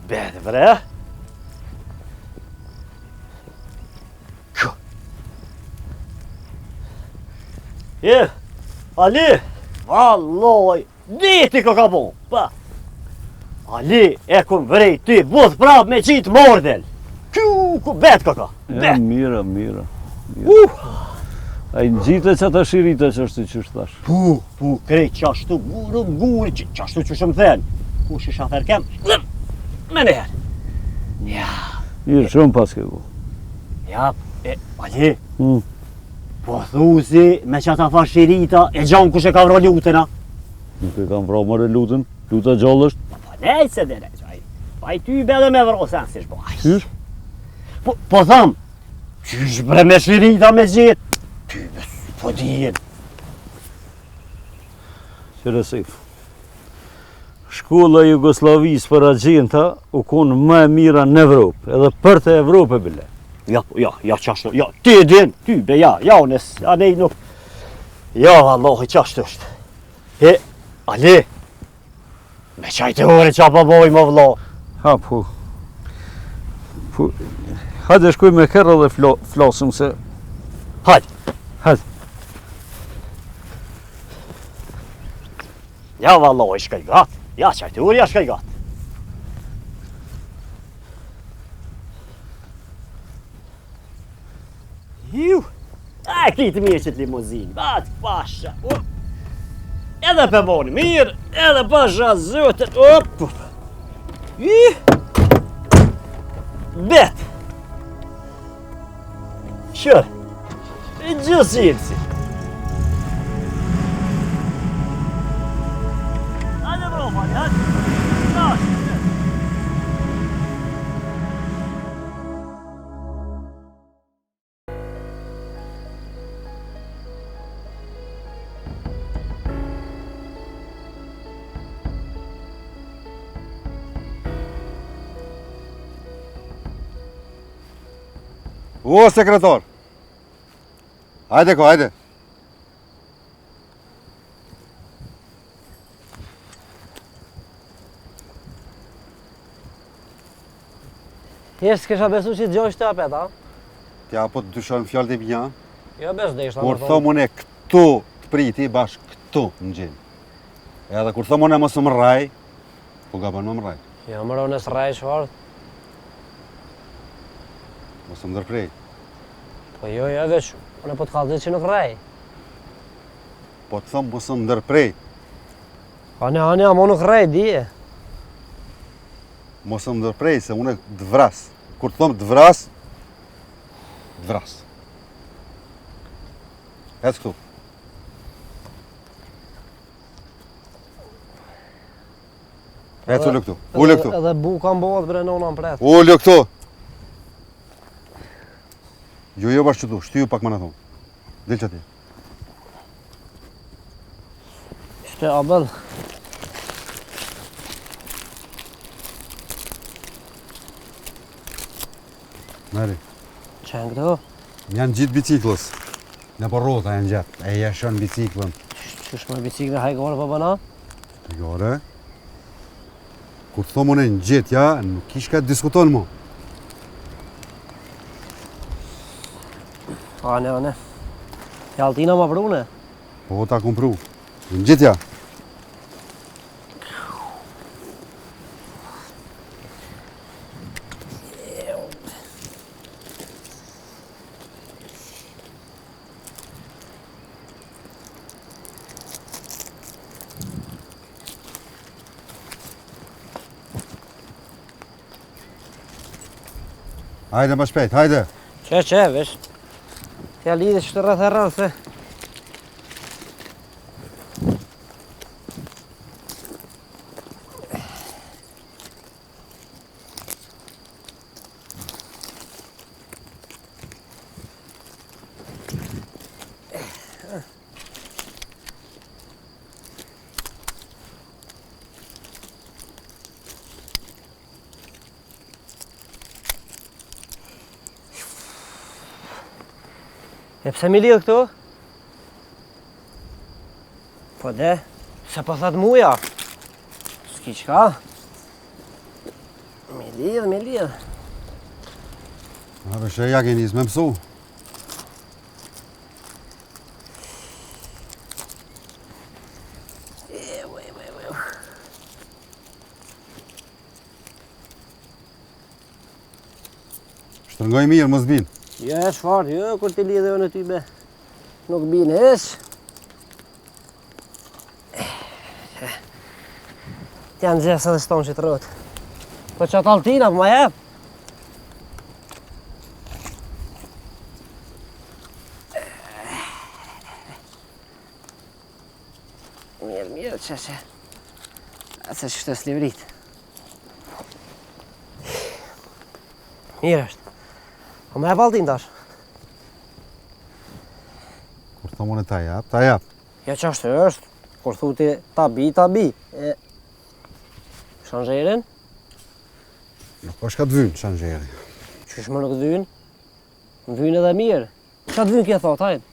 Speaker 8: Bet, bre. Ali, valloj, diti ka bon, pa. Ali, e kum vrej ty, budh prap me qitë mordel. Ku bet ka.
Speaker 12: Ja, mira. A i në gjitë që të shirita që është që është thash?
Speaker 8: Pu, krej qashtu, guri, qashtu që shumë dhenë. Ku shi shafer kem, me nëherë. Ja.
Speaker 12: Mirë, shumë pas ke ku.
Speaker 8: Ja, Ali, po thuzi me që ata thash shirita, e gjanë kush e ka vro lutena.
Speaker 12: Nuk e kam vro mërë lutën, luta gjallë është.
Speaker 8: Po nej se dhe nej, pa i ty bedhe me vro sen si shbo.
Speaker 12: Qysh?
Speaker 8: Po tham, qysh bre me shirita me gjithë. Ty po dijen.
Speaker 12: Qeresif. Shkolla Jugoslavisë për agjenta u konë më e mira në Evropë, edhe për të Evropë bile.
Speaker 8: Ja, qashtu, ja, ti e din, ty be, ja, unes, anej nuk. Ja, Allahi, qashtu është. Ali, me qajtë ore qa pa boj më vlo.
Speaker 12: Ha, po. Hajde shkuj me kërë dhe flasëm se...
Speaker 8: Hajde. Ja vallahi shkaj gat. Ja çajtë ur, ja shkaj gat. Ju. Ai kitë mirë që të limuzin. Bat pasha. Edhe për voni mirë, edhe pasha zotët. Op. Bet. Shër. Gjësirësi. Hajde bro, hajde.
Speaker 11: O, sekretar! Hajde ko, hajde!
Speaker 3: Jesh s'kesha besu që t'gjoj shtë apet, a?
Speaker 11: Tja po të dyshon fjallë të bja.
Speaker 3: Jo bes dhe ishta.
Speaker 11: Kur thom une këtu të priti, bash këtu në gjimë. Edhe kur thom une mos më rraj, po ga ban më rraj.
Speaker 3: Jo më ronë së rraj shfarë.
Speaker 11: Mos më ndërprej.
Speaker 3: Po jo, veç, une po të kalëzit që nuk rraj.
Speaker 11: Po të thom mos më ndërprej.
Speaker 3: Ane, amo nuk rraj, dije.
Speaker 11: Mos më ndërprej, se une dvras. Kur të thom dvras, dvras. Ecë këtu. Ecë ullë këtu, ullë këtu.
Speaker 3: Edhe buka mbohet bre nona më pretë.
Speaker 11: Ullë këtu. Jo bashkë qëtu, shtyju pak më në thonë. Del që ti.
Speaker 3: Shte abel.
Speaker 11: Meri.
Speaker 3: Qenë këtu?
Speaker 11: Janë gjitë biciklës. Në për rota janë gjatë. E jashon biciklën.
Speaker 3: Qysh me biciklë hajgore për bëna?
Speaker 11: Hajgore? Kur të thomë unë në gjitë, ja, nuk ish ka të diskutonë mu.
Speaker 3: Ane. Jaltina ma prune?
Speaker 11: Po ta kum pru. Në gjitë, ja. Hajde më shpejt, hajde!
Speaker 3: Qe, vesh. Tja lidhe që të rrëth e rrëth, se. E pse mi lidhë këtu? Po de, se po thët muja. S'ki qka? Mi lidhë.
Speaker 11: A përshë ja ke njës me mësu. Shtërngoj mirë, mos binë.
Speaker 3: Jo, e shfarë, jo, kur ti lidhe në ty be. Nuk bine esh. Tja në gjesë edhe shtonë që të rëtë. Po që atë altina, po ma jep. Mirë, që. Ase që të slivrit. Mirë është. Po me e baltin tash?
Speaker 11: Kur thomë unë ta jap.
Speaker 3: Ja që është? Kur thuti tabi. Shanxherin?
Speaker 11: Nuk është ka të vynë, shanxheri.
Speaker 3: Qysh më nuk të vynë? Më vynë edhe mirë. Ka të vynë kje thot, hajtë?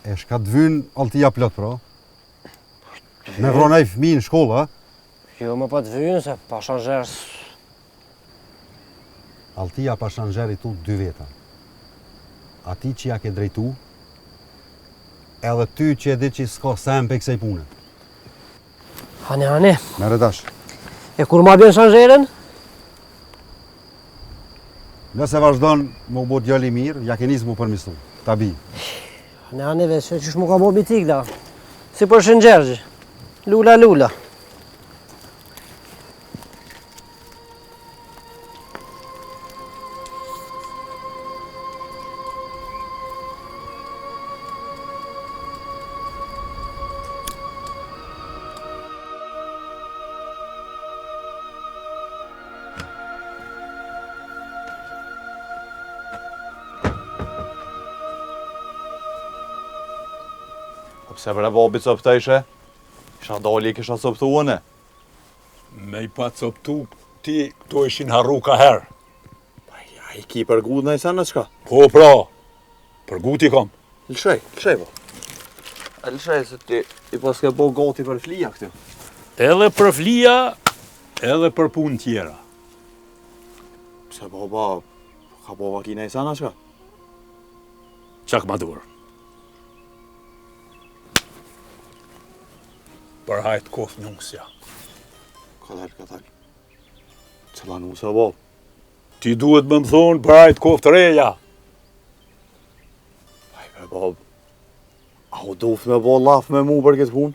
Speaker 11: E shka të vynë altia plot, pro. Me vronaj fëmi në shkollë, a?
Speaker 3: Jo, më pa të vynë, se pa shanxherës.
Speaker 11: Altia pa shanxheri tu 2 veta. Ati që ja ke drejtu, edhe ty që e di që s'ka sem për kësaj pune.
Speaker 3: Hane.
Speaker 11: Mere dash.
Speaker 3: E kur ma bjen shanxherën?
Speaker 11: Nëse vazhdon më bo djali mirë, ja ke nisë mu përmisu. Ta bi.
Speaker 3: Hane veç, që shmu ka bo bitik da. Si për Shëngjergj. Lula.
Speaker 7: Pse bre babi copta ishe? Isha dali kisha coptu une.
Speaker 4: Me I pa coptu, ti to ishin harru ka herë.
Speaker 7: A I ki për gut në I sen në qka?
Speaker 4: Po pra, për gut I kam.
Speaker 7: Lëshej po. A lëshej se ti I pas ke bo gati për flija këtu.
Speaker 4: Edhe për flija, edhe për punë tjera.
Speaker 7: Pse baba, ka bo vaki në I sen në qka?
Speaker 4: Qak ma dur. Për hajt kof nusja.
Speaker 7: Kadal. Cëla nusja bab?
Speaker 4: Ti duhet më thonë për hajt kof të reja.
Speaker 7: Bre bab, a u duft me bo laf me mu për këtë punë?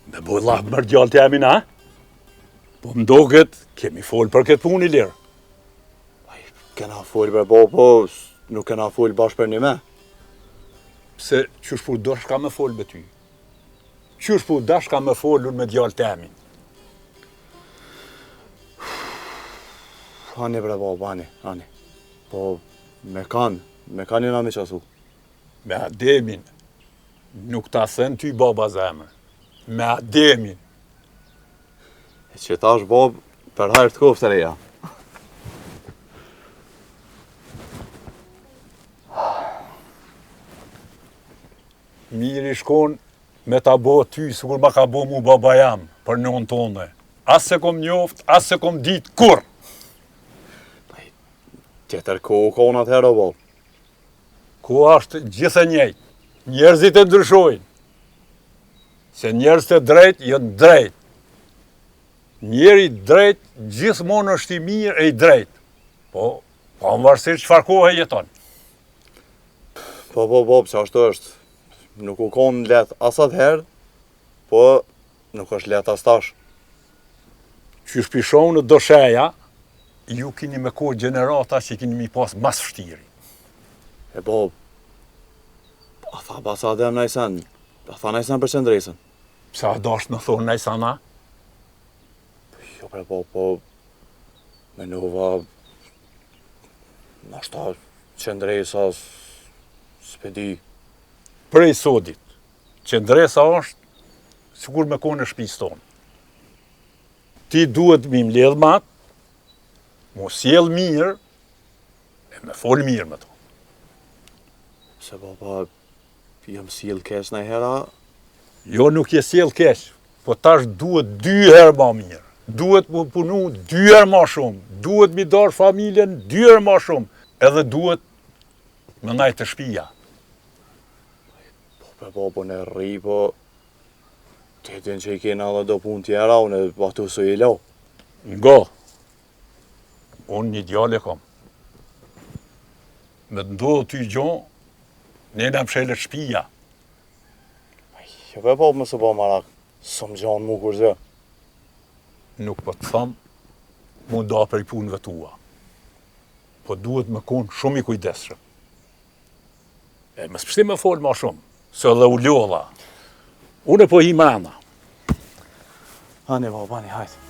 Speaker 4: Me bo laf mërë gjallë të jemi na? Po mdoket, kemi folë për këtë punë I lirë.
Speaker 7: Kena folë bre bab, po nuk kena folë bashkë për një me.
Speaker 4: Pse qysh pu dosh ka me folë me ty? Qysh pu dash ka me folun me djallë të emin?
Speaker 7: Hani bre bab, hani. Po me kanë na me qasu.
Speaker 4: Me Ademin, nuk ta thën ty baba zemër. Me Ademin.
Speaker 7: E që tash bab, për hajrë të koftë të reja.
Speaker 4: Mirë I shkon me ta bo ty, sikur ma ka bo mu baba jam, për nën tonë. As se kom njoft, as se kom dit kur.
Speaker 7: Tjetër kohë ka unë atëherë, bab.
Speaker 4: Ku ashtë gjithë njëjtë. Njerëzit e ndryshojnë. Se njerëzit e drejt, jënë drejt. Njeri drejt, gjithmonë është I mirë e I drejt. Po pavarësisht çfarë kohe jeton.
Speaker 7: Po, bab, që ashtu është. Nuk u konë let as atëherë, po nuk është let as tash.
Speaker 4: Që shpishon në dosheja, ju kini me kohë gjenerata që kini mi pas mas vështiri.
Speaker 7: E bab, a tha basa adem në I sen, a tha në I sen për qëndresën.
Speaker 4: Pse a dasht me thonë në I sana?
Speaker 7: Jo bre bab, po me nova, nashta qëndresa s'pedi.
Speaker 4: Prej sodit, qëndresa është sikur me kohë në shtëpisë tonë. Ti duhet mi mbledh matë, mu sjell mirë, e me fol mirë me to.
Speaker 7: Se baba, jam sjell keq në hera?
Speaker 4: Jo, nuk je sjell keq, po tash duhet 2 herë ma mirë. Duhet mu punu 2 herë ma shumë, duhet mi dash familjen 2 herë ma shumë, edhe duhet me najtë të shtëpia.
Speaker 7: Po baba në rri, po ti din që I kena edhe do punë tjera, unë batu së I lau.
Speaker 4: Nga, unë një djale kam. Me të ndodhë ty gjonë, nena më shelet shtëpia.
Speaker 7: Jo be baba më së ba marak, së më gjanë mu kur zë.
Speaker 4: Nuk po të thamë, mu da për I punëve tua. Po duhet me konë shumë I kujdesshëm. E më s'pështi me folë ma shumë, se dhe u lodha. Unë po hi mrena.
Speaker 7: Hani baba, hani, hajtë.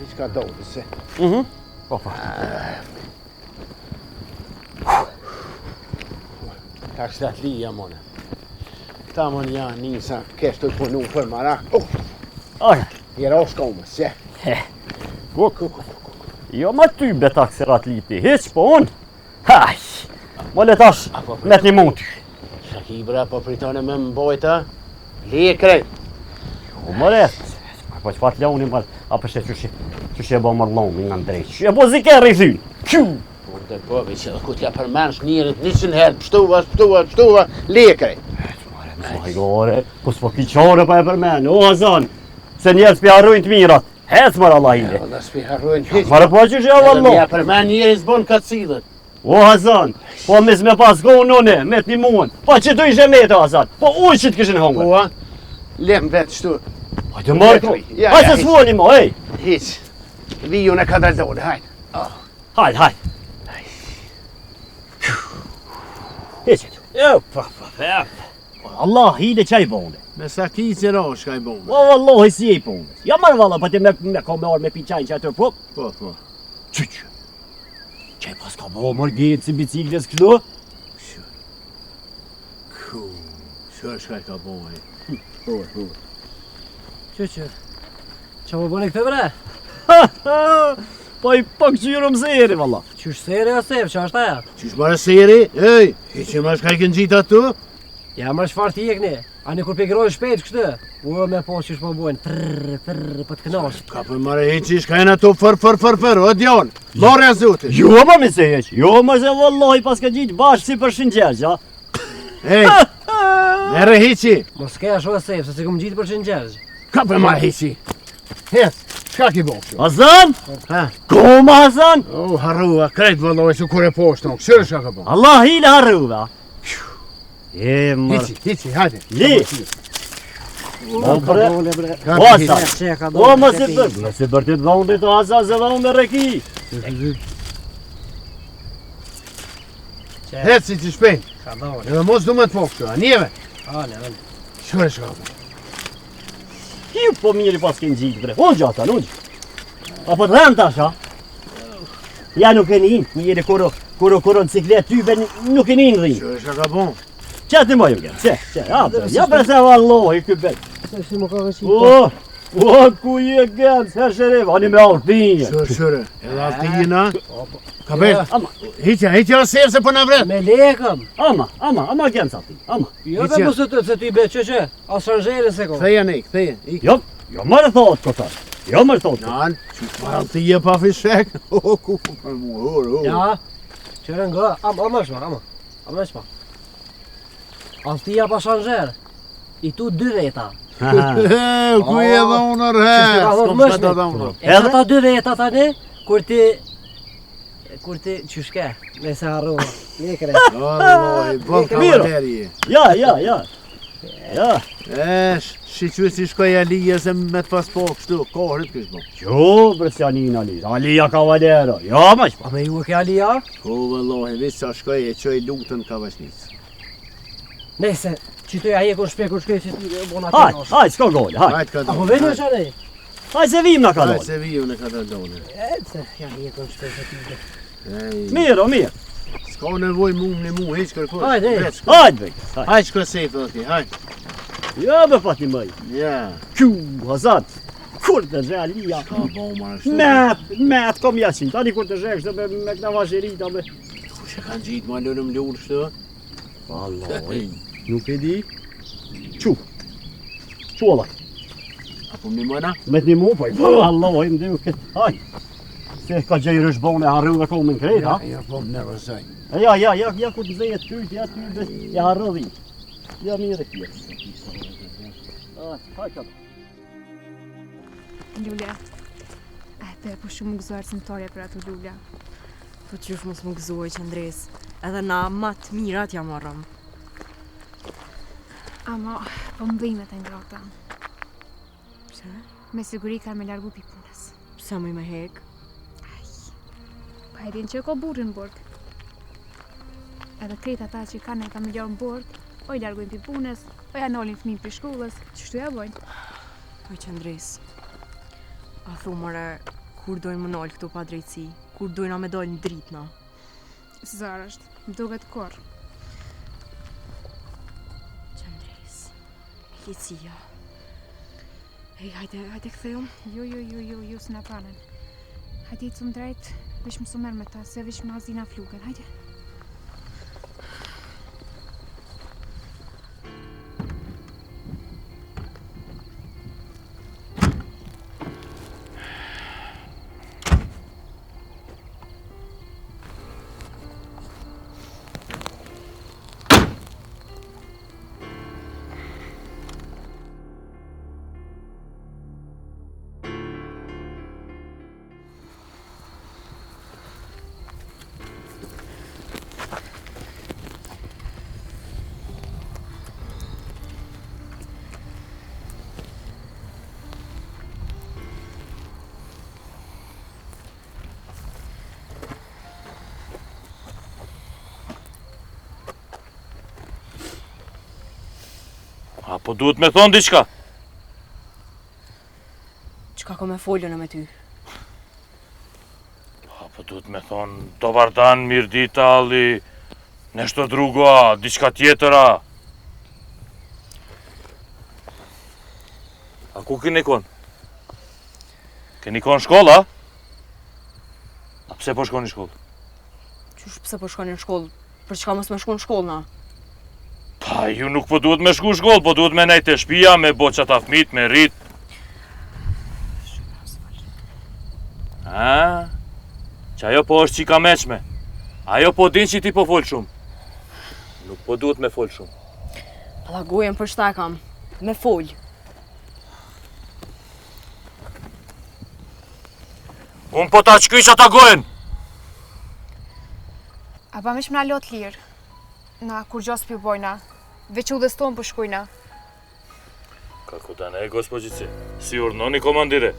Speaker 1: Vi ska dåse.
Speaker 3: Opa.
Speaker 1: Tack så att lia måne. Ta më një nisa, kesh të punu për mara.
Speaker 8: Aj.
Speaker 1: Jera o shkomës, që?
Speaker 8: Jo ma ty beta kësirat liti, hiq po unë. Haj, mo le tash, met një mund ty.
Speaker 1: Shakibra, po pritone me mbojta, lekre.
Speaker 8: O më ret, po që pat leoni më, apo shte që e bo më lomi nga ndrejt, që e bo zike rrithin.
Speaker 1: Po të po, që dhe ku t'ja përmensh njërit 100 herë, pështuva, lekre.
Speaker 8: Majgore, po s'po ki qore pa e përmen, o Hazan, se njerës pi harrujnë të mirat, hec mara Allahile.
Speaker 1: Ja, dhe s'pi harrujnë hiq.
Speaker 8: Mara po që që ja vallo.
Speaker 1: Ja përmen njerës bon ka cilët.
Speaker 8: O Hazan, po mis me pas gohë nëne, met një muën, po që tu ishe mete Hazan, po uj që t'kishin hongë.
Speaker 1: Po, lem vetë shtu.
Speaker 8: Hajde marko, hajde se s'voli mo, ej.
Speaker 1: Hiq, viju në kadardone, hajde.
Speaker 8: Hajde. Hiqet. Jo, pa. Allah, hile qaj bonde.
Speaker 1: Me sa ki që rosh ka i bonde.
Speaker 8: O, Allah, si e i bonde. Ja marë valla, pa ti me ka me orë me pi qajnë që atër, po.
Speaker 1: Po.
Speaker 8: Qyq. Qaj pas ka bo mërë gjetë si bicikles kështu?
Speaker 1: Shër shkaj ka bonde.
Speaker 3: Qyq. Qa më bëni këtë bre?
Speaker 8: Po i pak qyrëm seri, valla.
Speaker 3: Qysh seri o sef, qa është aja?
Speaker 1: Qysh marë seri? Ej, hiqin ma shkaj kënë gjitë atu?
Speaker 3: Ja më shfar t'i jekni. Ani kur pegrojnë shpejt kështë? U me po qysh më bojnë, frrr, për t'knash.
Speaker 1: Ka për marë hiqi shkajnë ato fër, o djon. Lore a zuti.
Speaker 8: Jo ma mi se heq, jo ma se vallahi pas ka gjitë bashkë si për shëngjergj, ja.
Speaker 1: Ej, mere hiqi.
Speaker 3: Mos ke ashtu e sef, se si kom gjitë për shëngjergj.
Speaker 1: Ka për marë hiqi. Hes, shka ki bo kështu?
Speaker 8: Hazan? Koma Hazan?
Speaker 1: O, harrua, krejt vëlloj su kure poshtë, këshirë shka ka bo.
Speaker 8: Allah hile harrua. E mërë.
Speaker 1: Hiqi, hajde.
Speaker 8: Li. O bre. O Hazan. O më se bërë. Më se bërë të dhonë të Hazan se dhonë me reki.
Speaker 1: Heci që shpejt.
Speaker 3: Ka dhonë.
Speaker 1: Edhe mos du me të po kështu, a njeve?
Speaker 3: Ale.
Speaker 1: Shkore shka bo.
Speaker 8: Hiu po mirë pas kënë gjitë bre. O gjata, në gjë. Apo të rëmë tash, ha? Ja nuk e një, njëri kuro në ciklet tybe nuk e një në dhinë.
Speaker 1: Shkore shka ka bo.
Speaker 8: Qa të mojë gëmë, ja për se vallohi këbet.
Speaker 3: Se si më ka vëshit.
Speaker 8: O, ku je gëmë, se shërif, ani me altinje.
Speaker 1: Shkore, edhe altinjena. Ka bërë, hiqja o sefë se për në vret.
Speaker 3: Me lekëm.
Speaker 8: Ama gëmë sa ti, ama.
Speaker 3: Jo be mësë të se ty be që, a shanjere se ko.
Speaker 1: Theja ne, theja.
Speaker 8: Jo mërë thotë këta, jo mërë thotë.
Speaker 1: Nan, që për altinje pa fishek. O, ku për mu,
Speaker 3: Ja, qërë nga, ama shma. Altia pa shanjere, i tu 2 veta.
Speaker 1: Ku je dhe unër he?
Speaker 3: Edhe ta 2 veta tani, kur ti, qyshke, me se harrua, lekre.
Speaker 1: Bon kavateri.
Speaker 8: Ja.
Speaker 1: Shqyqy si shkoj Alija se me të pas po kështu, kohërit kështë bo.
Speaker 8: Jo, brësjanin Alija kavalero, ja ma shpa.
Speaker 3: A me ju e ke Alija?
Speaker 1: Ko vëllohi, visë sa shkoj e qoj lutën kavashnicë.
Speaker 3: Nese, që të ja jekon shpekur shkoj që ti bona të nosh.
Speaker 8: Hajt, s'ka gole, hajt.
Speaker 3: Apo veni o qare?
Speaker 8: Hajt se vim në ka dole.
Speaker 1: Hajt se vim në ka dole.
Speaker 3: Se ja jekon shpekur që ti.
Speaker 8: Mirë.
Speaker 1: S'ka nevoj mu, heq kërkoj.
Speaker 8: Hajt, bej.
Speaker 1: Hajt shkoj sejtë dhe ti, hajt.
Speaker 8: Ja, be pati mëj.
Speaker 1: Ja.
Speaker 8: Kju, Hazan. Kur të zhe Alija.
Speaker 1: Ka bo marë shtu.
Speaker 8: Met, kom jasin. Tani kur të zhe kështë me këna vazherita me.
Speaker 1: Kushe kanë gjitë ma lënëm lurë shtu?
Speaker 8: Alloj, nuk e di. Qu Allah.
Speaker 1: Apo mi mëna?
Speaker 8: Me të një mu, po alloj, më dhe këtë. Haj. Se ka gjejrë është bone, harru dhe kohë më në krejt, ha?
Speaker 1: Ja, po më nervëzaj.
Speaker 8: Ja, ku të zejet tyjt, ja ty, ja harru dhi. Ja, mire kje. Haj, ka.
Speaker 10: Lulja, pe, po shumë më gëzuar simtore për ato Lulja.
Speaker 9: Po qysh mos më gëzuaj që ndres, edhe na ma të mirat ja marrëm.
Speaker 10: Ama, po më bëjme të ngrota.
Speaker 9: Pse?
Speaker 10: Me siguri ka me largu pi punës.
Speaker 9: Pse më i me hek?
Speaker 10: Pa e din që ko burë në burg. Edhe krejt ata që kanë e familjar në burg, o i largujnë pi punës, o ja nolin fëmin për shkullës, qështu ja bojnë?
Speaker 9: Po që ndres, a thumëre, kur dojnë më nolë këtu pa drejtësi? Kur dojna me dojnë në dritë na?
Speaker 10: Zërë është, më duket kur.
Speaker 9: Qëndres. Licia. Ej, hajde kthejmë.
Speaker 10: Jo, s'na pranen. Hajde i cum drejt, vish më sumer me ta, se vish më azina fluken, hajde.
Speaker 13: Apo duhet me thonë diçka?
Speaker 9: Çka ka me folën me ty?
Speaker 13: Apo duhet me thonë, dobar dan, mirë dita, ali, nešto drugo, a diçka tjetëra. A ku keni kon? Keni kon shkolla? A pse po shkoni në shkollë?
Speaker 9: Qysh pse po shkoni në shkollë? Për çka mos me shku në shkollë na?
Speaker 13: Pa, ju nuk po duhet me shku në shkollë, po duhet me nejt e shtëpia, me bo qata fmit, me rrit. A? Që ajo po është qika meqme. Ajo po din që ti po folë shumë. Nuk po duhet me folë shumë.
Speaker 9: Alla gojen për shta kam. Me folë.
Speaker 13: Unë po ta qkyq ata gojen.
Speaker 10: A ba mish më na lot lirë. Na kur gjos pi bojna. Veç u dhe stonë për shkujna.
Speaker 13: Kako da ne, gospođice? Si urnoni, komandire?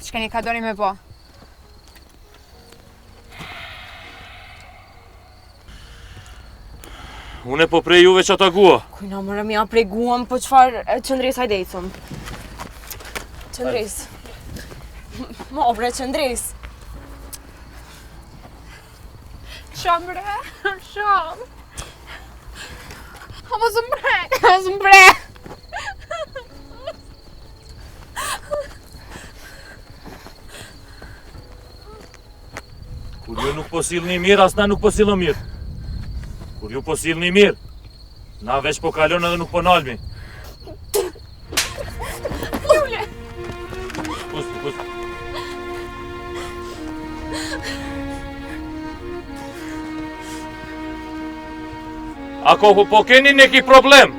Speaker 10: Çka një ka doni me bo?
Speaker 13: Une po prej juve që ata gua.
Speaker 9: Kujna mëre mja prej guam, po qfar qëndres hajde i cum. Qëndres. Mo bre, qëndres.
Speaker 10: Shom bre, shom. O mos më bre.
Speaker 13: Kur ju nuk po sillni mirë, as na nuk po sillëm mirë. Kur ju po sillni mirë, na veç po kalon edhe nuk po nalmi.
Speaker 10: Jule!
Speaker 13: Pusti. Ako po keni neki problem,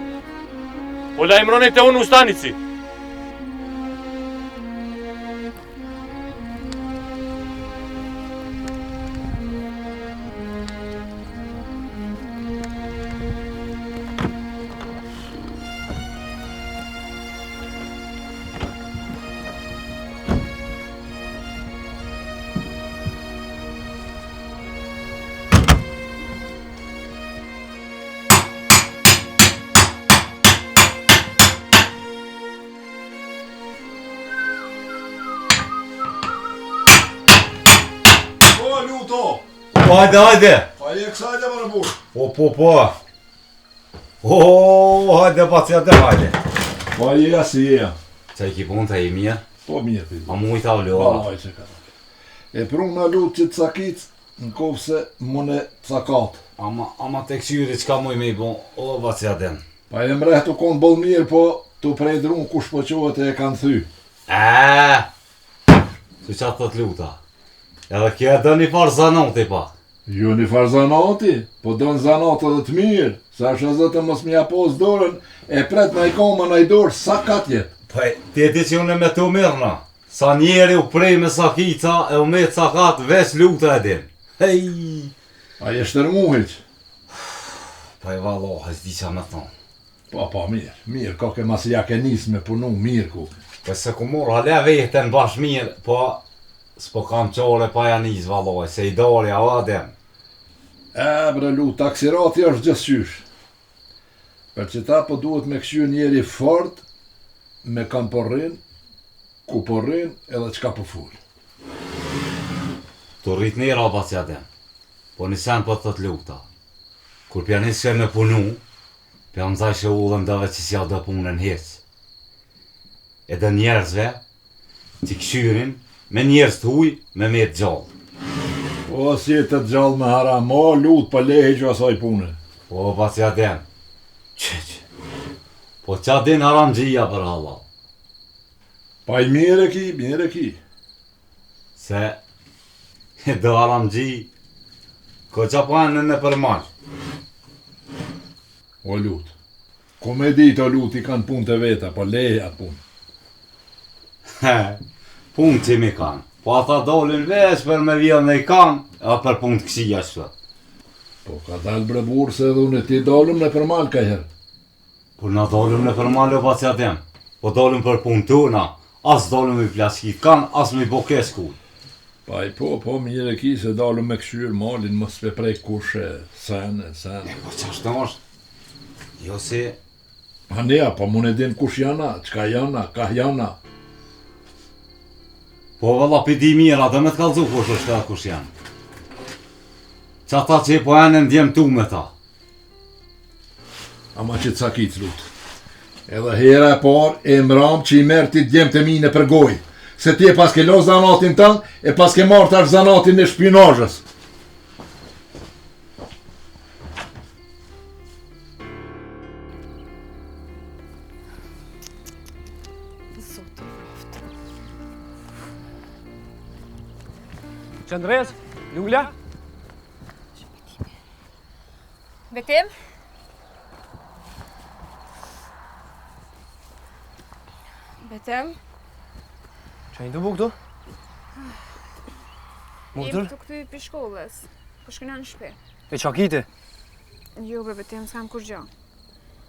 Speaker 13: po lajmëroni te unë ustanici.
Speaker 12: Hajde!
Speaker 5: Pa je kësajde më në burë.
Speaker 12: Po. Hajde, paciente, hajde.
Speaker 5: Pa je si je.
Speaker 6: Qa i ki punë të i mirë?
Speaker 5: Po mirë, pidi.
Speaker 6: A mu i ta vlo?
Speaker 5: Pa që ka. E prunë në lutë që të cakic, në kovë se më në cakat.
Speaker 6: Ama të këqyri qka muj me i bon, o pacienten.
Speaker 5: Pa je mreh të konë bëllë mirë, po të prej drunë kush po qohet e kanë thy.
Speaker 6: Që qatë të t'luta. Edhe kjo e do një farë zanoti pa.
Speaker 5: Jo një farë zanati, po do në zanati dhe të mirë, sa është zëtë mos mja posë dorën, e pret në i koma në i dorë sa katjet.
Speaker 6: Po, ti e di që unë me të mirë na. Sa njeri u prej me sakica e u me të sakat veç luta e din. Hej!
Speaker 5: A je shtërmuhiq?
Speaker 6: Po e valoha, s'di qa me thonë.
Speaker 5: Po, mirë, ka ke mas ja ke nis me punu, mirë ku.
Speaker 6: Po se ku morë, hale veten bash mirë, po s'po kam qore pa janis valoj, se i dori a adem.
Speaker 5: Bre lu, taksirati është gjësqysh. Për që ta po duhet me këshy njeri fort, me kam po rrin, ku po rrin edhe çka po fol.
Speaker 6: Të rrit një raba që adem, po një sen po të të lukta. Kur pjanis që me punu, pjan zaj që ullën dëve që s'ja dë punën heq. Edhe njerëzve, që këshyrin, me njerëz të huj, me të gjallë.
Speaker 5: O, si e të gjallë me haram, o, lutë pa lehe që asaj punë.
Speaker 6: Po, pa që adem, po që adin haram gjia për halal.
Speaker 5: Pa i mire ki.
Speaker 6: Se, do haram gji, ko që panë në përmash.
Speaker 5: O lutë, komedit o lutë i kanë punë të veta, po lehe atë punë.
Speaker 6: Punë që mi kanë, po ata dolin vesh për me vjellë me i kanë, a për punë të kësia shtë.
Speaker 5: Po ka dalë bre burë se edhe unë ti dolëm në përmal ka herë.
Speaker 6: Po na dolëm në përmal o pa që atem, po dolëm për punë tuna, as dolëm i plaskit kanë, as me i bokesh ku.
Speaker 5: Pa i po, mire ki se dalëm me këshyrë malin, mos pe prej kushe, sene.
Speaker 6: Po qashtë në është? Jo si...
Speaker 5: Pa nea, po mun e din kush jana, qka jana, ka jana.
Speaker 6: Po valla pidi mira, dhe me të kalzu kush është edhe kush janë. Qa ta që po e në ndjem tu me ta.
Speaker 5: Ama që të sakit, lutë. Edhe hera e par, e mram që i merë ti djem të mine për gojë. Se ti e pas ke lo zanatin tënë, e pas ke marrë tash zanatin e shpinazhës.
Speaker 3: Qëndres, Lula?
Speaker 10: Betim? Betim?
Speaker 3: Qa i të bukë tu?
Speaker 10: Jem të këty për shkollës, po shkëna në shpe.
Speaker 3: E qa kiti?
Speaker 10: Jo, bre, Betim, s'kam kur gjo.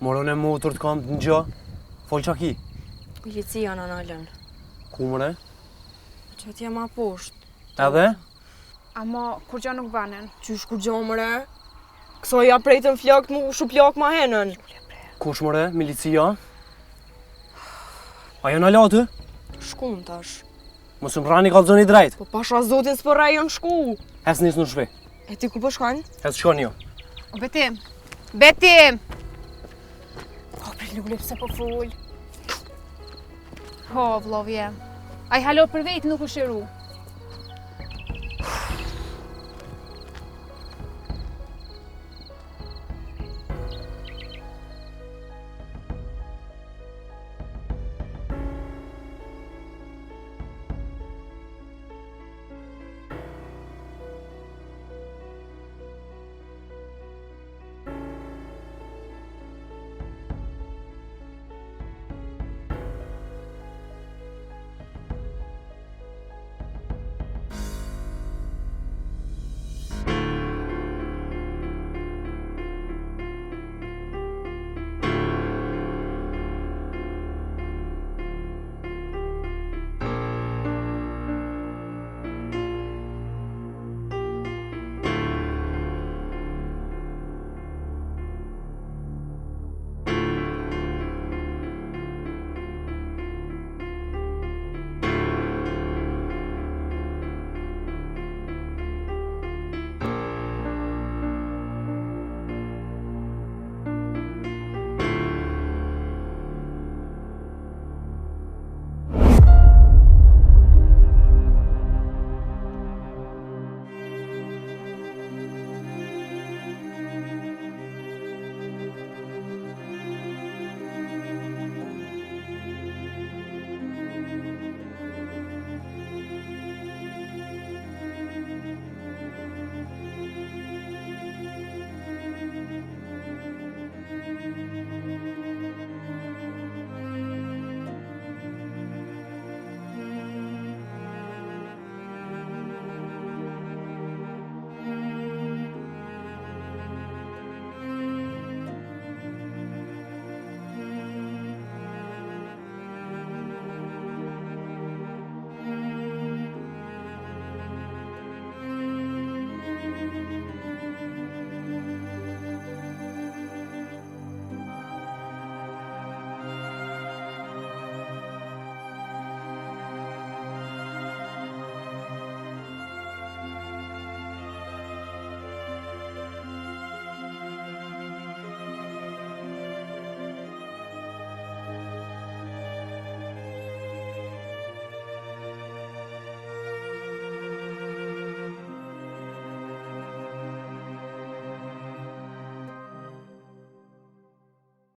Speaker 3: Moron e motor të kam të në gjo, fol qa ki?
Speaker 9: Policia në nalën.
Speaker 3: Ku mëre?
Speaker 9: Që t'ja ma poshtë.
Speaker 3: Edhe?
Speaker 10: Ama kur gjo nuk banen.
Speaker 9: Qysh kur gjo mëre? Këso ja prejtën flakt mu shu plak ma henën.
Speaker 3: Kush mëre? Milicia? A janë ala të?
Speaker 9: Shkum tash.
Speaker 3: Mos më rani kalzoni drejt.
Speaker 9: Po pasha zotin s'po rajon shku.
Speaker 3: Hes njës në shpe.
Speaker 9: E ti ku po shkojnë?
Speaker 3: Hes shkon jo.
Speaker 10: O, Betim! Betim!
Speaker 9: O, për Lule, pse po full?
Speaker 10: Ho, vlovje. Ai halo për vetë nuk u shiru.